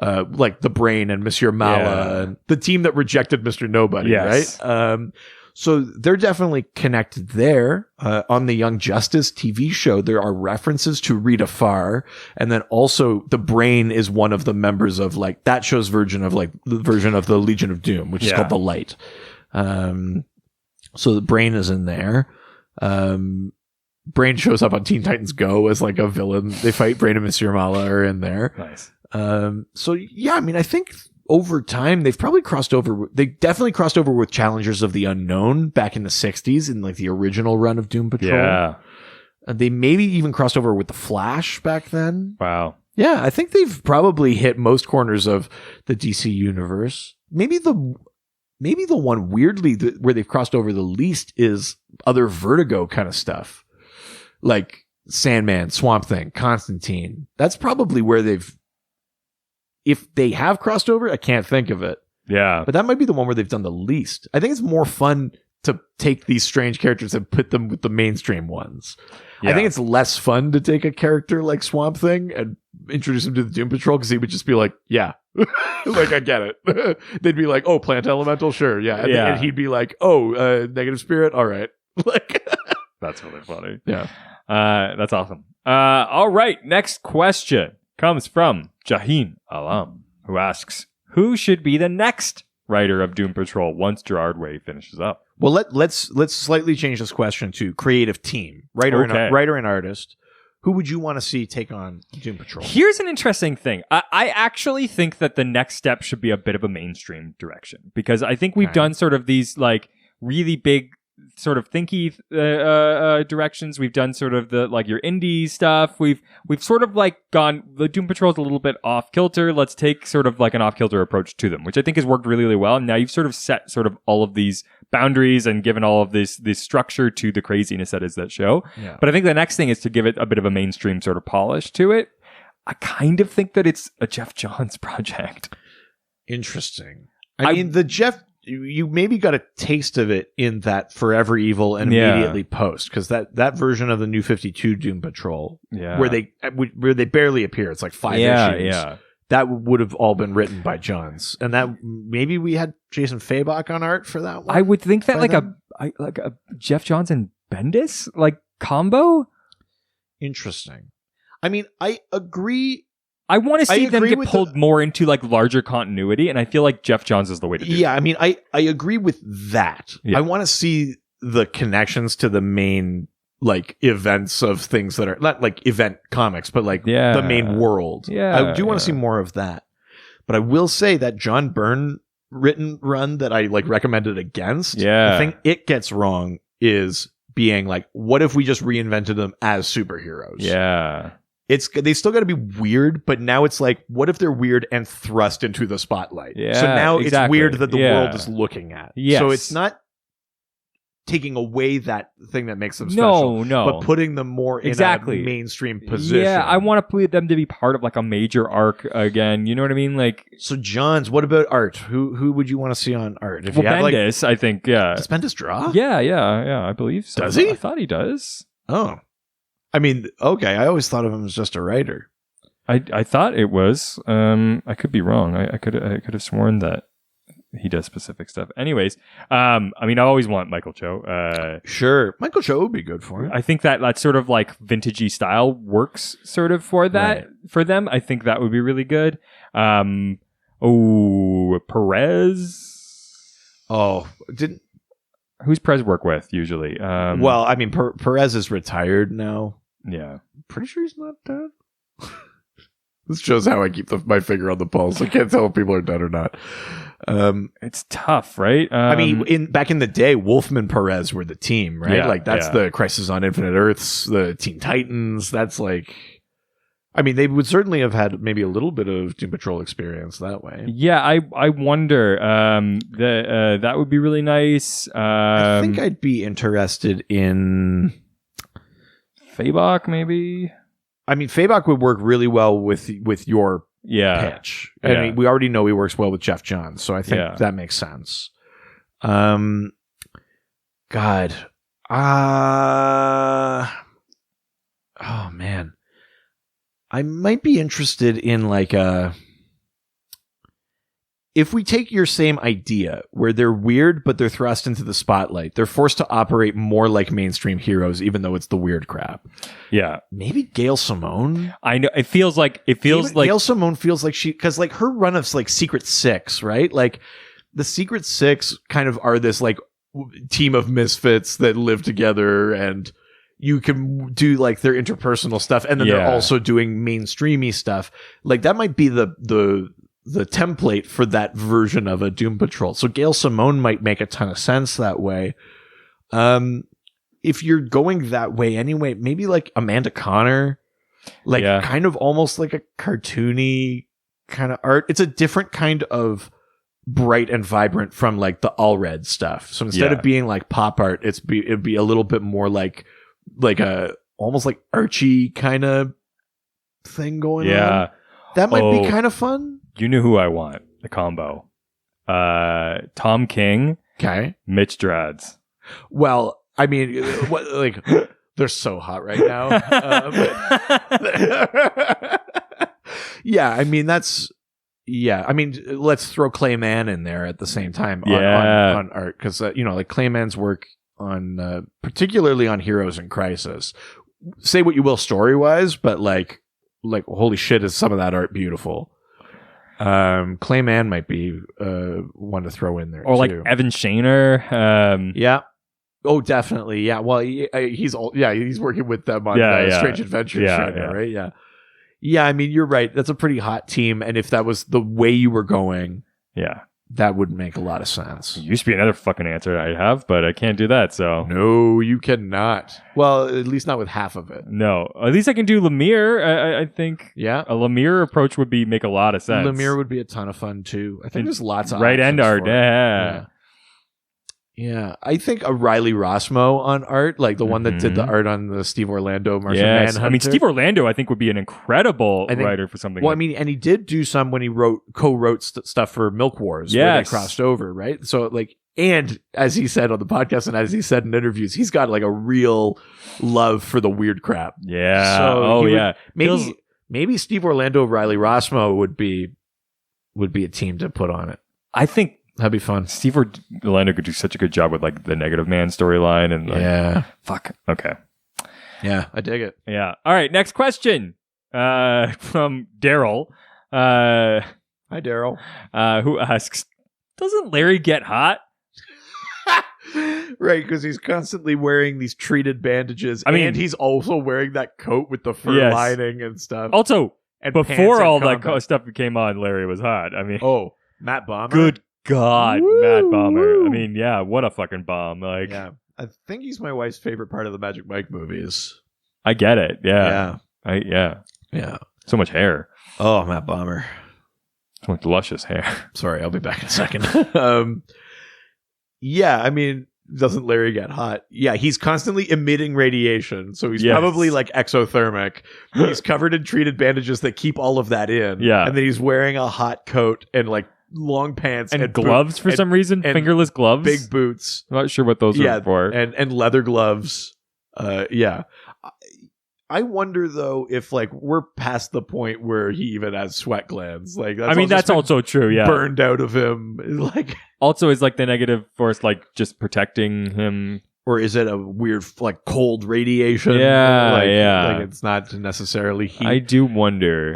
Like the Brain and Monsieur Mala, and the team that rejected Mr. Nobody, right? So they're definitely connected there. On the Young Justice TV show, there are references to Rita Farr. And then also the Brain is one of the members of like that show's version of like the version of the Legion of Doom, which is called The Light. So the Brain is in there. Brain shows up on Teen Titans Go as like a villain. They fight Brain and Monsieur Mala are in there. Nice. So yeah, I mean, I think over time, they've probably crossed over. They definitely crossed over with Challengers of the Unknown back in the 60s in like the original run of Doom Patrol. Yeah. They maybe even crossed over with the Flash back then. Wow. Yeah, I think they've probably hit most corners of the DC universe. Maybe the one weirdly where they've crossed over the least is other Vertigo kind of stuff. Like Sandman, Swamp Thing, Constantine. That's probably where if they have crossed over, I can't think of it. Yeah. But that might be the one where they've done the least. I think it's more fun to take these strange characters and put them with the mainstream ones. Yeah. I think it's less fun to take a character like Swamp Thing and introduce him to the Doom Patrol because he would just be like, yeah. Like, I get it. They'd be like, oh, Plant Elemental? Sure, yeah. And he'd be like, oh, Negative Spirit? All right. Like, that's really funny. Yeah. That's awesome. All right. Next question comes from Jahin Alam, who asks, who should be the next writer of Doom Patrol once Gerard Way finishes up? Well, let's slightly change this question to creative team, writer and artist. Who would you want to see take on Doom Patrol? Here's an interesting thing. I actually think that the next step should be a bit of a mainstream direction, because I think we've done sort of these like really big sort of thinky directions. We've done sort of the like your indie stuff. We've sort of like gone, the Doom Patrol is a little bit off kilter. Let's take sort of like an off kilter approach to them, which I think has worked really, really well. And now you've sort of set sort of all of these boundaries and given all of this structure to the craziness that is that show. Yeah. But I think the next thing is to give it a bit of a mainstream sort of polish to it. I kind of think that it's a Jeff Johns project. Interesting. I mean, the Jeff, you maybe got a taste of it in that Forever Evil and immediately post, because that version of the New 52 Doom Patrol, where they barely appear, it's like 5 issues. Yeah. That would have all been written by Johns, and that maybe we had Jason Fabok on art for that one. I would think that like a Jeff Johns and Bendis like combo. Interesting. I mean, I agree. I want to see them get pulled more into like larger continuity, and I feel like Jeff Johns is the way to do it. Yeah, I mean, I agree with that. Yeah. I want to see the connections to the main like events of things that are not like event comics, but like the main world. Yeah, I do want to see more of that. But I will say that John Byrne written run that I like recommended against. Yeah, the thing it gets wrong is being like, what if we just reinvented them as superheroes? Yeah. They still got to be weird, but now it's like, what if they're weird and thrust into the spotlight? Yeah, so now it's weird that the world is looking at. Yes. So it's not taking away that thing that makes them special, but putting them more in a mainstream position. Yeah, I want them to be part of like a major arc again. You know what I mean? Like, so Johns, what about art? Who would you want to see on art? If you have Bendis, like, I think. Yeah, does Bendis draw? Yeah, I believe so. Does he? I thought he does. Oh. I mean, okay. I always thought of him as just a writer. I thought it was. I could be wrong. I could have sworn that he does specific stuff. Anyways, I mean, I always want Michael Cho. Sure, Michael Cho would be good for it. I think that sort of like vintagey style works sort of for that for them. I think that would be really good. Perez. Oh, Who's Perez work with usually? Well, I mean, Perez is retired now. Yeah. Pretty sure he's not dead. This shows how I keep my finger on the pulse. I can't tell if people are dead or not. It's tough, right? I mean, back in the day, Wolfman Perez were the team, right? Yeah, like that's the Crisis on Infinite Earths, the Teen Titans. That's like, I mean, they would certainly have had maybe a little bit of Doom Patrol experience that way. Yeah, I wonder. That would be really nice. I think I'd be interested in Fabok, maybe. I mean, Fabok would work really well with your pitch. I mean, we already know he works well with Jeff Johns, so I think that makes sense. God. Oh, man. I might be interested in like if we take your same idea where they're weird, but they're thrust into the spotlight, they're forced to operate more like mainstream heroes, even though it's the weird crap. Yeah. Maybe Gail Simone. I know. It feels like Gail Simone feels like because like her run of like Secret Six, right? Like the Secret Six kind of are this like team of misfits that live together, and you can do like their interpersonal stuff, and then they're also doing mainstreamy stuff. Like that might be the template for that version of a Doom Patrol. So Gail Simone might make a ton of sense that way. If you're going that way anyway, maybe like Amanda Connor, like kind of almost like a cartoony kind of art. It's a different kind of bright and vibrant from like the all red stuff. So instead of being like pop art, it'd be a little bit more like a almost like Archie kind of thing going on. That might be kind of fun. You know who I want, the combo. Tom King. Okay. Mitch Drads. Well, I mean, what, like, they're so hot right now. I mean, I mean, let's throw Clayman in there at the same time on art. Because, like Clayman's work on, particularly on Heroes in Crisis. Say what you will story-wise, but like, holy shit, is some of that art beautiful. Clayman might be one to throw in there, or like Evan Shaner. Yeah. Oh, definitely. Yeah. Well, he's working with them on Strange Adventures right now, right? Yeah. Yeah. I mean, you're right. That's a pretty hot team, and if that was the way you were going, that would make a lot of sense. It used to be another fucking answer I'd have, but I can't do that. So no, you cannot. Well, at least not with half of it. No, at least I can do Lemire. I think. Yeah, a Lemire approach would make a lot of sense. Lemire would be a ton of fun too. I think there's lots of right end art. Yeah, I think a Riley Rossmo on art, like the one that did the art on the Steve Orlando Martian Manhunter. I mean, Steve Orlando, I think, would be an incredible writer for something. Well, I mean, and he did do some when he co-wrote stuff for Milk Wars, where they crossed over, right? So, like, and as he said on the podcast, and as he said in interviews, he's got like a real love for the weird crap. Yeah. So maybe Steve Orlando, Riley Rossmo would be a team to put on it. I think. That'd be fun. Steve Orlando could do such a good job with like the Negative Man storyline and fuck. Okay. Yeah, I dig it. Yeah. All right. Next question from Daryl. Hi, Daryl. Who asks, doesn't Larry get hot? Right, because he's constantly wearing these treated bandages. And he's also wearing that coat with the fur lining and stuff. Also, and before all that stuff came on, Larry was hot. I mean, Matt Bomber. Good God, woo, Matt Bomber. Woo. I mean, yeah, what a fucking bomb. Like, yeah, I think he's my wife's favorite part of the Magic Mike movies. I get it. Yeah. Yeah. So much hair. Oh, Matt Bomber. So much luscious hair. Sorry, I'll be back in a second. I mean, doesn't Larry get hot? Yeah, he's constantly emitting radiation, so he's probably like exothermic. He's covered in treated bandages that keep all of that in. Yeah. And then he's wearing a hot coat and like long pants and gloves for some reason, fingerless gloves, big boots. I'm not sure what those are for, and leather gloves. I wonder though if like we're past the point where he even has sweat glands. Like, that's also true. Yeah, burned out of him. Like, also is like the negative force, like just protecting him. Or is it a weird, like, cold radiation? Like it's not necessarily heat. I do wonder.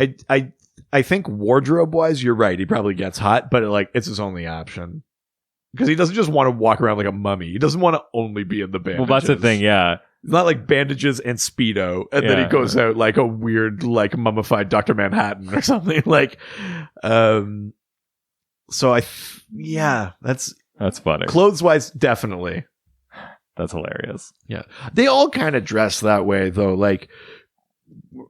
I think wardrobe wise, you're right. He probably gets hot, but like it's his only option. Because he doesn't just want to walk around like a mummy. He doesn't want to only be in the bandages. Well, that's the thing, yeah. It's not like bandages and Speedo, and then he goes out like a weird, like mummified Dr. Manhattan or something. Like, so that's funny. Clothes-wise, definitely. That's hilarious. Yeah. They all kind of dress that way, though. Like,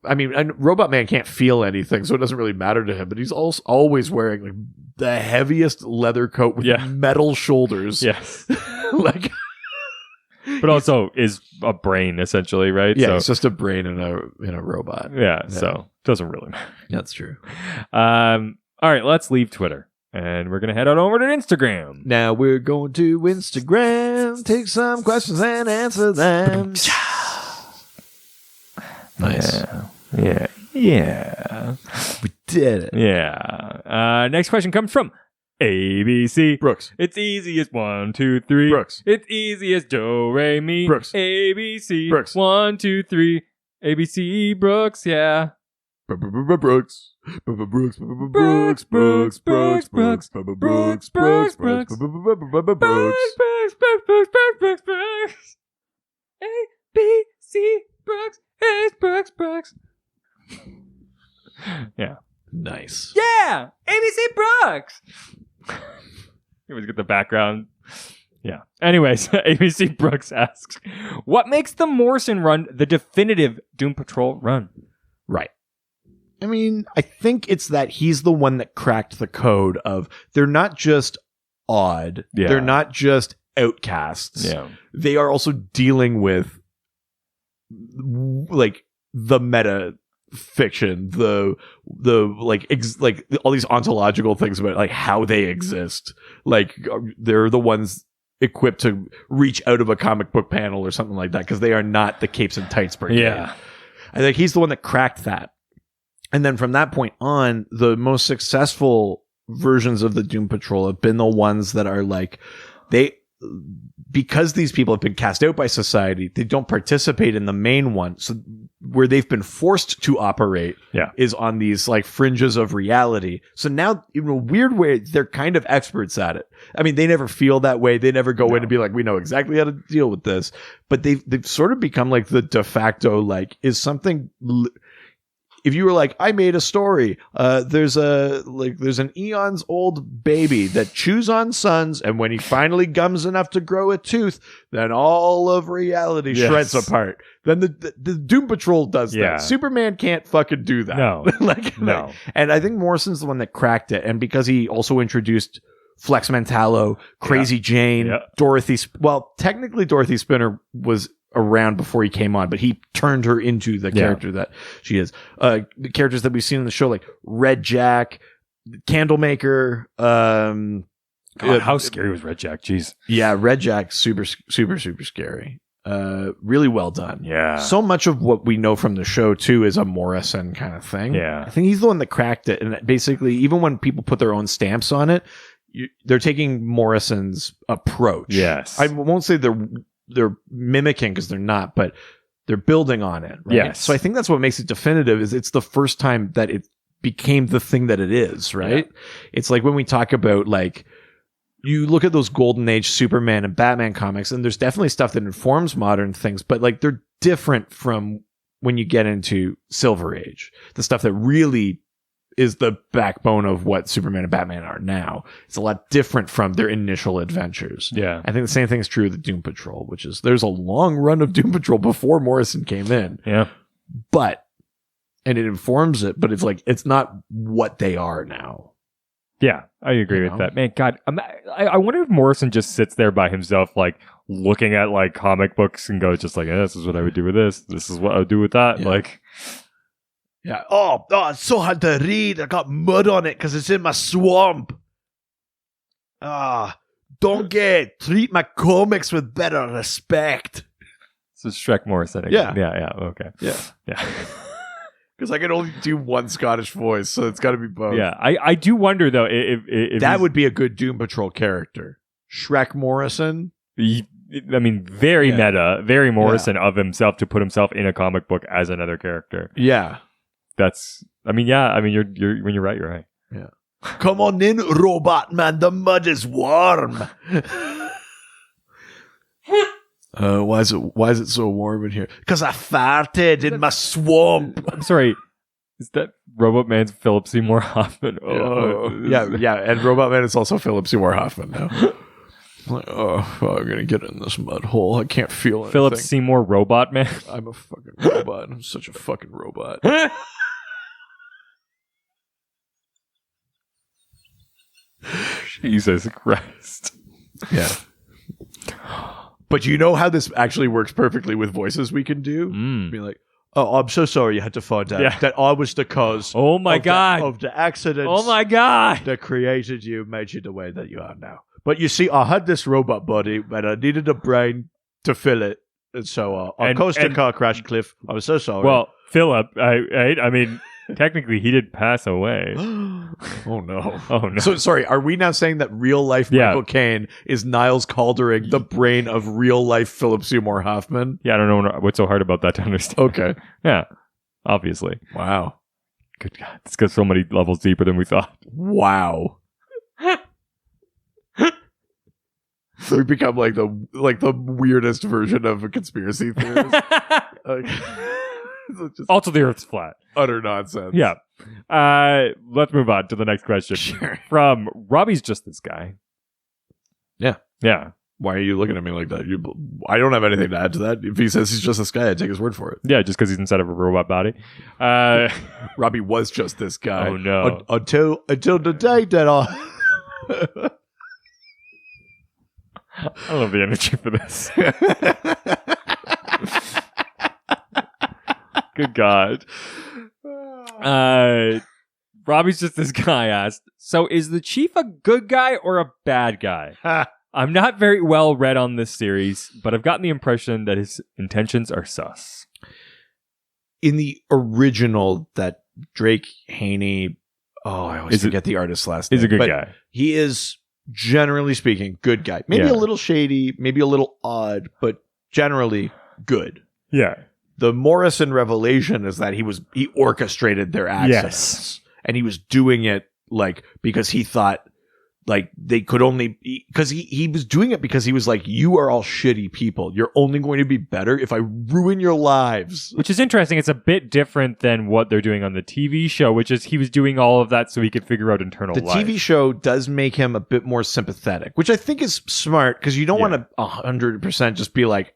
I mean, Robot Man can't feel anything, so it doesn't really matter to him, but he's also always wearing like the heaviest leather coat with metal shoulders. Yes. Like, but also is a brain essentially, right? Yeah, it's just a brain in a robot. Yeah, so doesn't really matter. That's true. All right, let's leave Twitter. And we're going to head on over to Instagram. Now we're going to Instagram, take some questions and answer them. Nice. Yeah. We did it. Yeah. Next question comes from ABC. Brooks. It's easy as 1, 2, 3. Brooks. It's easy as Do, Re, Mi. Brooks. ABC. Brooks. 1, 2, 3. ABC. Brooks. Yeah. Brooks. Brooks. Brooks. Brooks. Brooks. Brooks. Brooks. Brooks. Brooks. Brooks. ABC. Brooks. It's Brooks. Yeah. Nice. Yeah. ABC Brooks. You always get the background. Yeah. Anyways, ABC Brooks asks, what makes the Morrison run the definitive Doom Patrol run? Right. I mean, I think it's that he's the one that cracked the code of they're not just odd. Yeah. They're not just outcasts. Yeah. They are also dealing with like the meta fiction, the like all these ontological things about like how they exist. Like they're the ones equipped to reach out of a comic book panel or something like that because they are not the capes and tights brigade. Yeah. I think he's the one that cracked that. And then from that point on, the most successful versions of the Doom Patrol have been the ones that are like because these people have been cast out by society, they don't participate in the main one. So where they've been forced to operate is on these like fringes of reality. So now, in a weird way, they're kind of experts at it. I mean, they never feel that way. They never go in and be like, we know exactly how to deal with this. But they've sort of become like the de facto, like, is something... If you were like, I made a story, there's an eons old baby that chews on suns, and when he finally gums enough to grow a tooth, then all of reality shreds apart. Then the Doom Patrol does that. Superman can't fucking do that. No. No. And I think Morrison's the one that cracked it, and because he also introduced Flex Mentallo, Crazy Jane, Dorothy. Well, technically Dorothy Spinner was around before he came on, but he turned her into the character that she is. The characters that we've seen in the show, like Red Jack, Candlemaker. God, how scary was Red Jack? Jeez. Yeah, Red Jack, super, super, super scary. Really well done. Yeah. So much of what we know from the show too is a Morrison kind of thing. Yeah. I think he's the one that cracked it, and basically, even when people put their own stamps on it, they're taking Morrison's approach. Yes. I won't say they're mimicking because they're not, but they're building on it. Right? Yes. So I think that's what makes it definitive is it's the first time that it became the thing that it is, right? Yeah. It's like when we talk about like, you look at those golden age Superman and Batman comics, and there's definitely stuff that informs modern things, but like they're different from when you get into Silver Age, the stuff that really is the backbone of what Superman and Batman are now. It's a lot different from their initial adventures. Yeah. I think the same thing is true of the Doom Patrol, which is there's a long run of Doom Patrol before Morrison came in. Yeah. And it informs it, but it's like, it's not what they are now. Yeah, I agree with that. Man, God, I wonder if Morrison just sits there by himself, like looking at like comic books and goes just like, this is what I would do with this. This is what I would do with that. Yeah. Like, yeah. Oh, it's so hard to read. I got mud on it because it's in my swamp. Treat my comics with better respect. This is Shrek Morrison again. Yeah. Okay. Yeah. Because I can only do one Scottish voice, so it's got to be both. Yeah, I do wonder though if that would be a good Doom Patrol character. Shrek Morrison. Very meta, very Morrison of himself to put himself in a comic book as another character. Yeah. You're right. You're right. Yeah. Come on in, robot man. The mud is warm. Why is it so warm in here? Because I farted in my swamp. I'm sorry. Is that Robot Man's Philip Seymour Hoffman? Yeah. And Robot Man is also Philip Seymour Hoffman now. I'm gonna get in this mud hole. I can't feel anything. Philip Seymour Robot Man. I'm a fucking robot. I'm such a fucking robot. Jesus Christ. Yeah. But you know how this actually works perfectly with voices we can do? Be like, oh, I'm so sorry you had to find out that I was the cause of the accident. Oh my God. That created you, made you the way that you are now. But you see, I had this robot body, but I needed a brain to fill it. And so I caused a car crash, Cliff. I'm so sorry. Well, Philip, I mean... Technically, he did pass away. Oh, no. Oh, no. So, sorry, are we now saying that real-life Michael Caine is Niles Caldering, the brain of real-life Philip Seymour Hoffman? Yeah, I don't know what's so hard about that to understand. Okay. Yeah, obviously. Wow. Good God. This goes so many levels deeper than we thought. Wow. We become like the weirdest version of a conspiracy theorist. Also, the Earth's flat. Utter nonsense. Yeah. Let's move on to the next question. Sure. From Robbie's just this guy. Yeah. Yeah. Why are you looking at me like that? I don't have anything to add to that. If he says he's just this guy, I take his word for it. Yeah, just because he's inside of a robot body. Robbie was just this guy. Oh, no. Until the day that I... I love the energy for this. Good God. Robbie's just this guy asked, so is the chief a good guy or a bad guy? I'm not very well read on this series, but I've gotten the impression that his intentions are sus. In the original, that Drake Haney, I always forget the artist's last name. He's a good guy. He is, generally speaking, good guy. Maybe a little shady, maybe a little odd, but generally good. Yeah. The Morrison revelation is that he orchestrated their accidents. Yes. And he was doing it because he thought they could only, because he was doing it because he was like, you are all shitty people. You're only going to be better if I ruin your lives. Which is interesting. It's a bit different than what they're doing on the TV show, which is he was doing all of that so he could figure out internal life. The TV show does make him a bit more sympathetic, which I think is smart because you don't want to 100% just be like,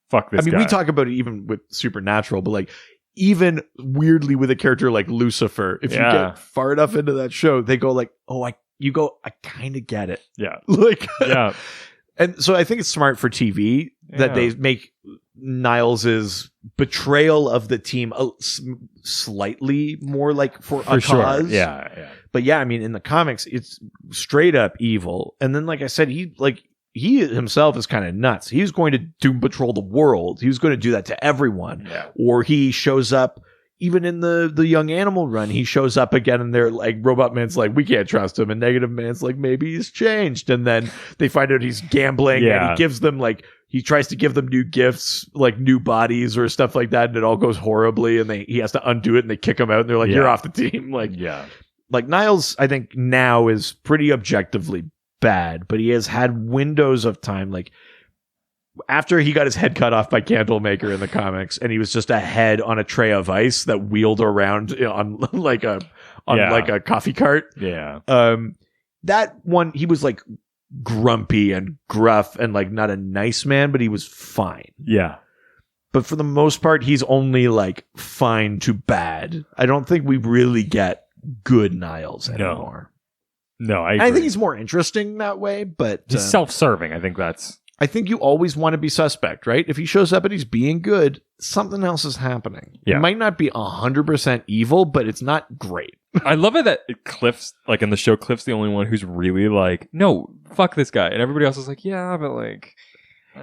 fuck this guy. We talk about it even with Supernatural, but even weirdly with a character like Lucifer, if you get far enough into that show, they go like, I kind of get it. Yeah. Yeah. And so I think it's smart for TV that they make Niles's betrayal of the team slightly more for a sure. cause. Yeah. But yeah, I mean, in the comics, it's straight up evil. And then, like I said, he himself is kind of nuts. He's going to doom patrol the world. He was going to do that to everyone. Yeah. Or he shows up, even in the Young Animal run, he shows up again and they're like, Robot Man's like, we can't trust him. And Negative Man's like, maybe he's changed. And then they find out he's gambling and he gives them he tries to give them new gifts, like new bodies or stuff like that. And it all goes horribly and he has to undo it and they kick him out and they're like, you're off the team. Niles, I think now is pretty objectively bad, but he has had windows of time after he got his head cut off by Candlemaker in the comics and he was just a head on a tray of ice that wheeled around on a coffee cart. That one, he was grumpy and gruff and not a nice man, but he was fine. But for the most part, he's only fine to bad. I don't think we really get good Niles anymore. No, I agree. I think he's more interesting that way, but he's self-serving. I think you always want to be suspect, right? If he shows up and he's being good, something else is happening. Yeah. It might not be 100% evil, but it's not great. I love it that Cliff's, in the show, Cliff's the only one who's really no, fuck this guy. And everybody else is yeah, but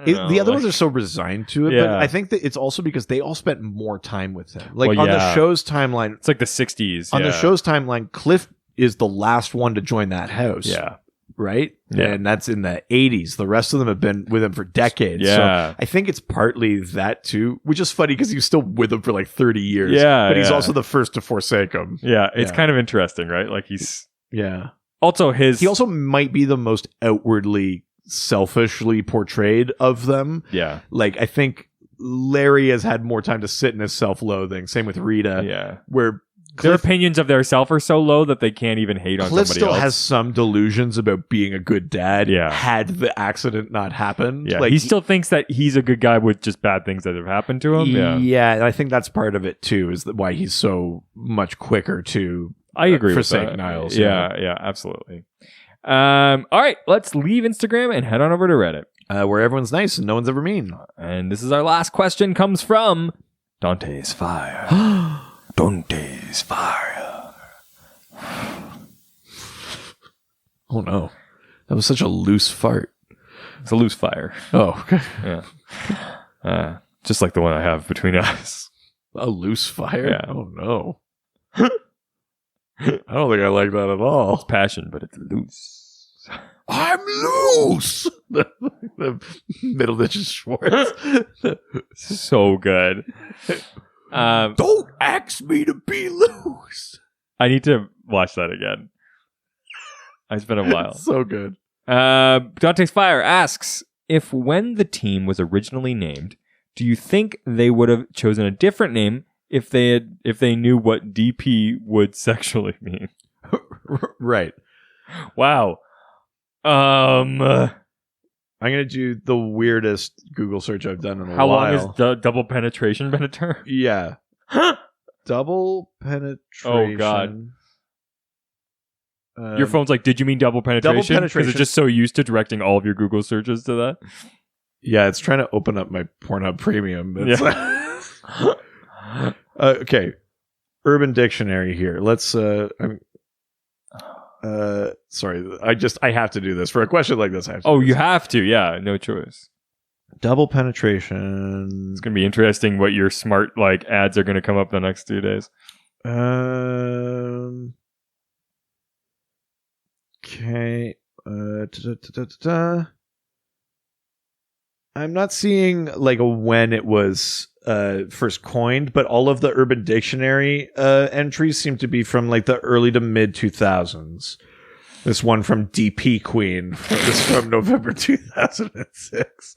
the other ones are so resigned to it, but I think that it's also because they all spent more time with him. On the show's timeline. It's the 60s. On the show's timeline, Cliff is the last one to join that house. Yeah. Right? Yeah. And that's in the 80s. The rest of them have been with him for decades. Yeah. So I think it's partly that too, which is funny because he was still with him for 30 years. Yeah. But he's also the first to forsake him. Yeah. It's kind of interesting, right? Yeah. Also, he also might be the most outwardly selfishly portrayed of them. Yeah. Like, I think Larry has had more time to sit in his self-loathing. Same with Rita. Yeah. Where their opinions of their self are so low that they can't even hate on Cliff somebody still else. has some delusions about being a good dad. Yeah. Had the accident not happened. Yeah. He still thinks that he's a good guy with just bad things that have happened to him. Yeah. And I think that's part of it too, is that why he's so much quicker to I agree forsake with that. Niles. Yeah, absolutely. All right, let's leave Instagram and head on over to Reddit. Where everyone's nice and no one's ever mean. And this is our last question, comes from Dante's Fire. Dante's Fire. Oh no. That was such a loose fart. It's a loose fire. Oh, okay. Yeah. Just like the one I have between us. A loose fire? Yeah. Oh no. I don't think I like that at all. It's passion, but it's loose. I'm loose! the middle digit Schwartz. So good. Don't ask me to be loose. I need to watch that again. It's been a while. So good. Dante's Fire asks, if when the team was originally named, do you think they would have chosen a different name if they knew what DP would sexually mean? Right. Wow. I'm gonna do the weirdest Google search I've done in a while. How long has double penetration been a term? Yeah. Double penetration. Oh God. Your phone's like, did you mean double penetration? Double penetration. Because it's just so used to directing all of your Google searches to that. Yeah, it's trying to open up my Pornhub Premium. Okay. Urban Dictionary here. Let's sorry, I have to do this. For a question like this, I have to you have to, yeah, no choice. Double penetration. It's gonna be interesting what your smart ads are gonna come up the next 2 days. Okay. I'm not seeing when it was first coined, but all of the Urban Dictionary entries seem to be from the early to mid 2000s. This one from DP Queen. This is from November 2006.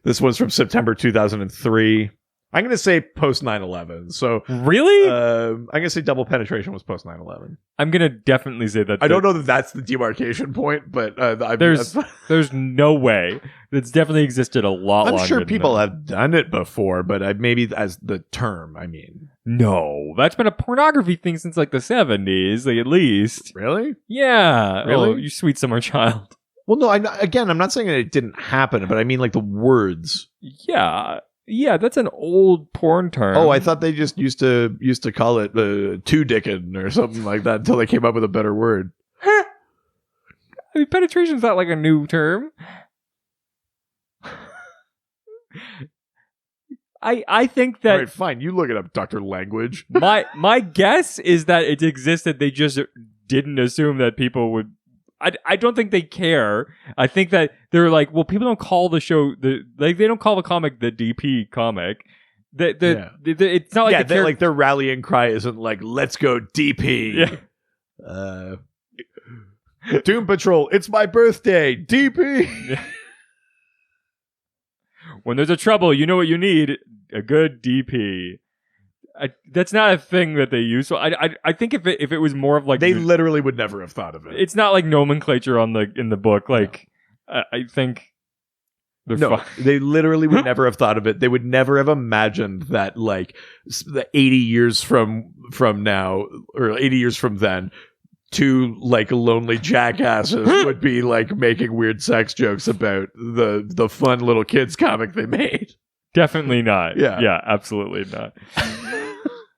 This one's from September 2003. I'm going to say post 9/11. So really, I'm going to say double penetration was post 9/11. I'm going to definitely say that. I don't know that that's the demarcation point, but there's no way. It's definitely existed a lot longer. I'm sure people that. have done it before, but maybe as the term. I mean, no, that's been a pornography thing since the 70s, at least. Really? Yeah. Really? Oh, you sweet summer child. Well, no. I'm not saying that it didn't happen, but I mean the words. Yeah. Yeah, that's an old porn term. Oh, I thought they just used to call it two-dickin' or something like that until they came up with a better word. I mean, penetration's not a new term. I think that... All right, fine. You look it up, Dr. Language. my guess is that it existed. They just didn't assume that people would... I don't think they care. I think that they're well, people don't call the show they don't call the comic the DP comic. It's not their rallying cry isn't let's go DP. Yeah. Doom Patrol, it's my birthday, DP. Yeah. When there's a trouble, you know what you need? A good DP. That's not a thing that they use. So I think if it was more of they literally would never have thought of it. It's not nomenclature in the book. I think they literally would never have thought of it. They would never have imagined that the 80 years from now or 80 years from then, two lonely jackasses would be making weird sex jokes about the fun little kids comic they made. Definitely not. Yeah, absolutely not.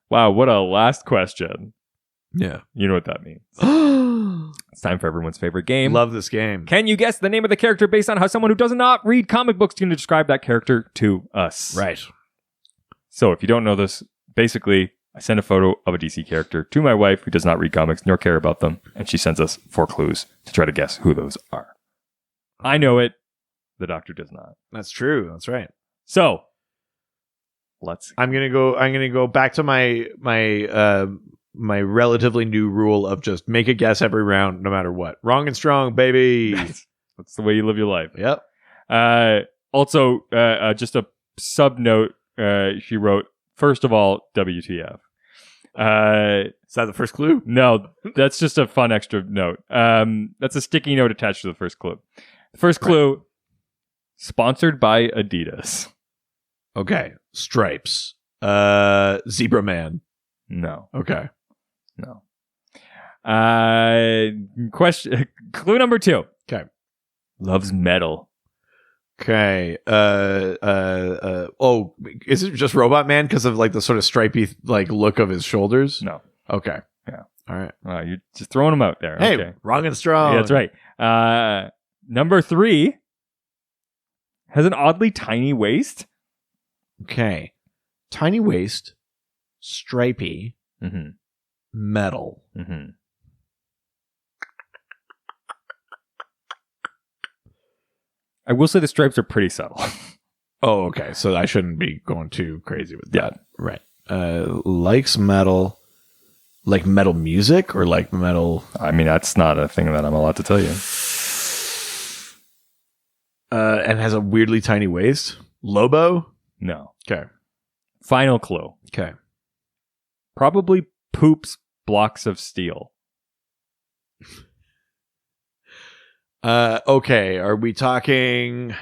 Wow, what a last question. Yeah. You know what that means. It's time for everyone's favorite game. Love this game. Can you guess the name of the character based on how someone who does not read comic books can describe that character to us? Right. So if you don't know this, basically, I send a photo of a DC character to my wife who does not read comics nor care about them, and she sends us 4 clues to try to guess who those are. I know it. The doctor does not. That's true. That's right. So, I'm gonna go back to my my relatively new rule of just make a guess every round, no matter what. Wrong and strong, baby. That's the way you live your life. Yep. Also, just a sub note. She wrote, first of all, WTF. Is that the first clue? No, that's just a fun extra note. That's a sticky note attached to the first clue. The first clue, sponsored by Adidas. Okay. Stripes. Zebra Man. No. Okay. No. Clue number 2. Okay. Loves metal. Okay. Oh, is it just Robot Man because of like the sort of stripy like look of his shoulders? No. Okay. Yeah. All right. You're just throwing them out there. Hey, okay. wrong and strong. Yeah, that's right. Number 3 has an oddly tiny waist. Okay. Tiny waist, stripy, metal. Mm-hmm. I will say the stripes are pretty subtle. Oh, okay. So I shouldn't be going too crazy with that. Yeah. Right. Likes metal, like metal music or like metal? I mean, that's not a thing that I'm allowed to tell you. And has a weirdly tiny waist. Lobo? No. Okay. Final clue. Okay. Probably poops blocks of steel. Okay. Are we talking...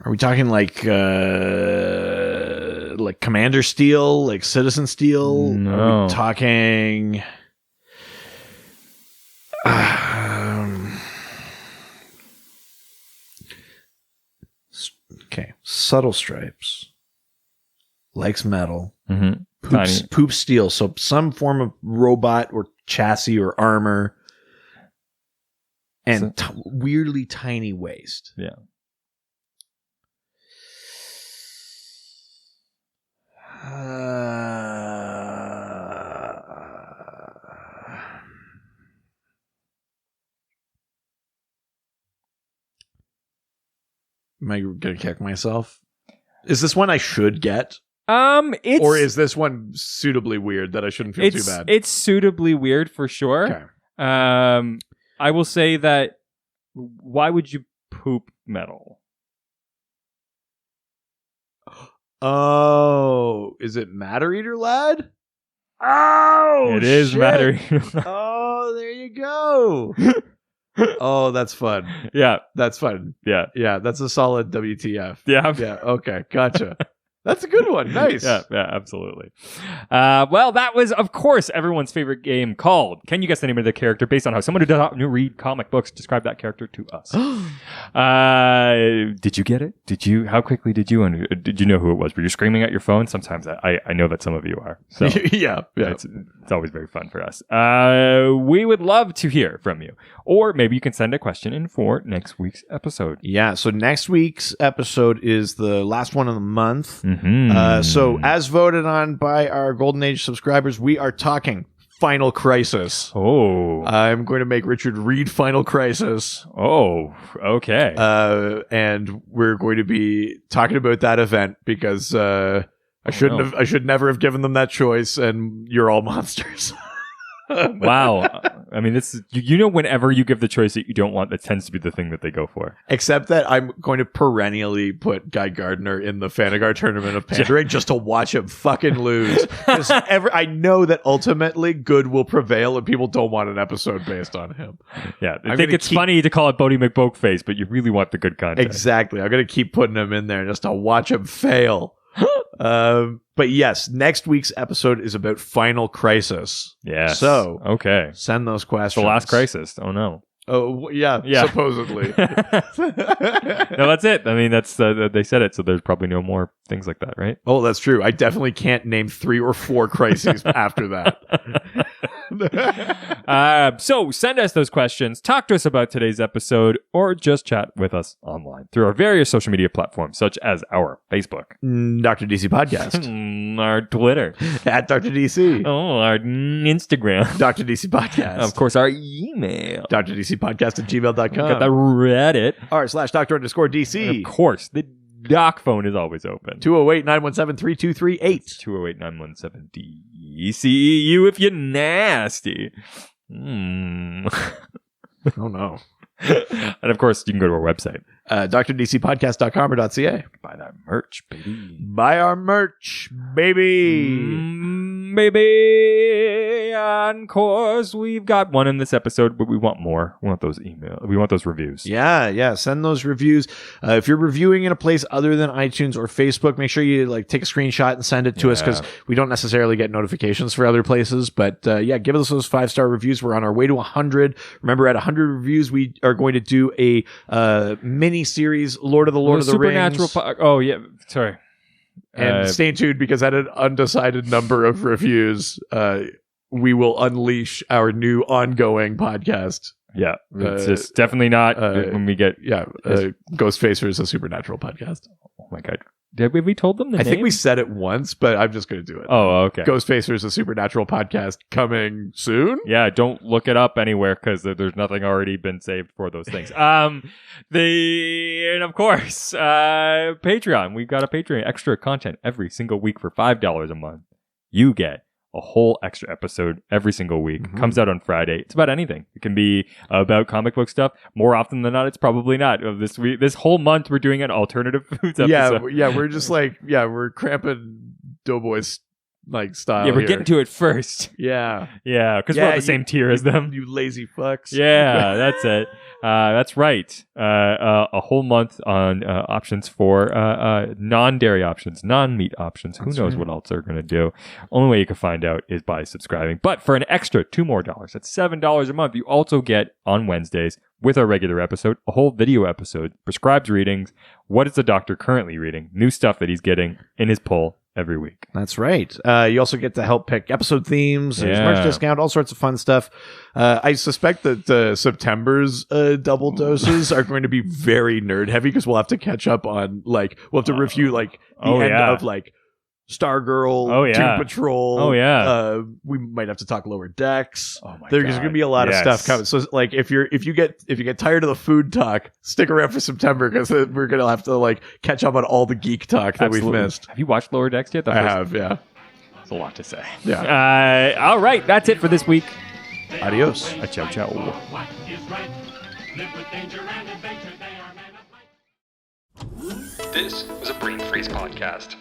Are we talking like Commander Steel, like Citizen Steel? No. Are we talking... Okay. Subtle stripes. Likes metal. Mm-hmm. Poops steel. So some form of robot or chassis or armor. And weirdly tiny waist. Yeah. Am I gonna kick myself? Is this one I should get? It's or is this one suitably weird that I shouldn't feel too bad? It's suitably weird for sure. Okay. I will say that. Why would you poop metal? Oh, is it Matter Eater Lad? Oh, it is Matter Eater Lad. Oh, there you go. Oh, that's fun. Yeah, that's fun. Yeah, yeah, that's a solid WTF. Yeah, yeah. Okay, gotcha. That's a good one. Nice. Yeah, absolutely. Well, that was, of course, everyone's favorite game called Can You Guess the Name of the Character based on how someone who does not read comic books described that character to us. Did you get it? How quickly did you? And did you know who it was? Were you screaming at your phone? Sometimes I know that some of you are. So yeah. It's always very fun for us. We would love to hear from you. Or maybe you can send a question in for next week's episode. Yeah, so next week's episode is the last one of the month. Mm-hmm. So as voted on by our Golden Age subscribers, we are talking Final Crisis. Oh. I'm going to make Richard read Final Crisis. Oh, okay. And we're going to be talking about that event because I should never have given them that choice, and you're all monsters. Wow. I mean, this is, whenever you give the choice that you don't want, that tends to be the thing that they go for. Except that I'm going to perennially put Guy Gardner in the Fanagar tournament of pandering just to watch him fucking lose. I know that ultimately good will prevail and people don't want an episode based on him. Yeah. I think it's funny to call it Bodie McBokeface, but you really want the good content. Exactly. I'm going to keep putting him in there just to watch him fail. But yes, next week's episode is about Final Crisis. Yes. So, okay. Send those questions. The last crisis. Oh, no. Oh, yeah. Supposedly. No, that's it. I mean, that's they said it, so there's probably no more things like that, right? Oh, that's true. I definitely can't name 3 or 4 crises after that. So send us those questions, talk to us about today's episode, or just chat with us online through our various social media platforms, such as our Facebook, Dr. DC Podcast, our Twitter, at Dr. DC, our Instagram, Dr. DC Podcast, of course, our email, DrDCPodcast@gmail.com, got that Reddit, r/Dr_DC, and of course, the doc phone is always open. 208-917-3238. 208-917-DCEU if you're nasty. Oh, no. And, of course, you can go to our website. drdcpodcast.com or .ca. Buy that merch, baby. Buy our merch, baby. Baby. And, of course, we've got one in this episode, but we want more. We want those emails. We want those reviews. Yeah. Send those reviews. If you're reviewing in a place other than iTunes or Facebook, make sure you take a screenshot and send it to us, because we don't necessarily get notifications for other places. But give us those 5-star reviews. We're on our way to 100. Remember, at 100 reviews, we are going to do a mini series, Lord of the Rings. Oh, yeah. Sorry. And stay tuned, because at an undecided number of reviews, we will unleash our new ongoing podcast. Yeah, it's just definitely not when we get... Ghostfacers, a supernatural podcast. Oh my God. Have we told them the name? I think we said it once, but I'm just going to do it. Oh, okay. Ghostfacers, a supernatural podcast, coming soon. Yeah, don't look it up anywhere, because there's nothing already been saved for those things. And of course, Patreon. We've got a Patreon, extra content every single week for $5 a month. You get a whole extra episode every single week. Mm-hmm. Comes out on Friday. It's about anything. It can be about comic book stuff. More often than not, it's probably not. This whole month, we're doing an alternative foods episode. Yeah, we're just we're cramping Doughboys style. Yeah, we're getting to it first. Yeah, because we're on the same tier as them. You lazy fucks. Yeah, that's it. That's right. A whole month on options for non-dairy options, non-meat options. Who knows what else they're going to do? Only way you can find out is by subscribing. But for an extra $2 more, that's $7 a month, you also get, on Wednesdays, with our regular episode, a whole video episode, prescribed readings, what is the doctor currently reading, new stuff that he's getting in his pull every week. That's right. You also get to help pick episode themes. There's merch discount, all sorts of fun stuff. I suspect that September's double doses are going to be very nerd heavy, because we'll have to catch up on we'll have to review the end of Stargirl, Doom Patrol. We might have to talk Lower Decks. There's going to be a lot of stuff coming. So if you get tired of the food talk, stick around for September, because we're going to have to catch up on all the geek talk that we've missed. Have you watched Lower Decks yet? I have, yeah. It's a lot to say. Yeah. All right, that's it for this week. Adios. Ciao, ciao. This was a Brain Freeze podcast.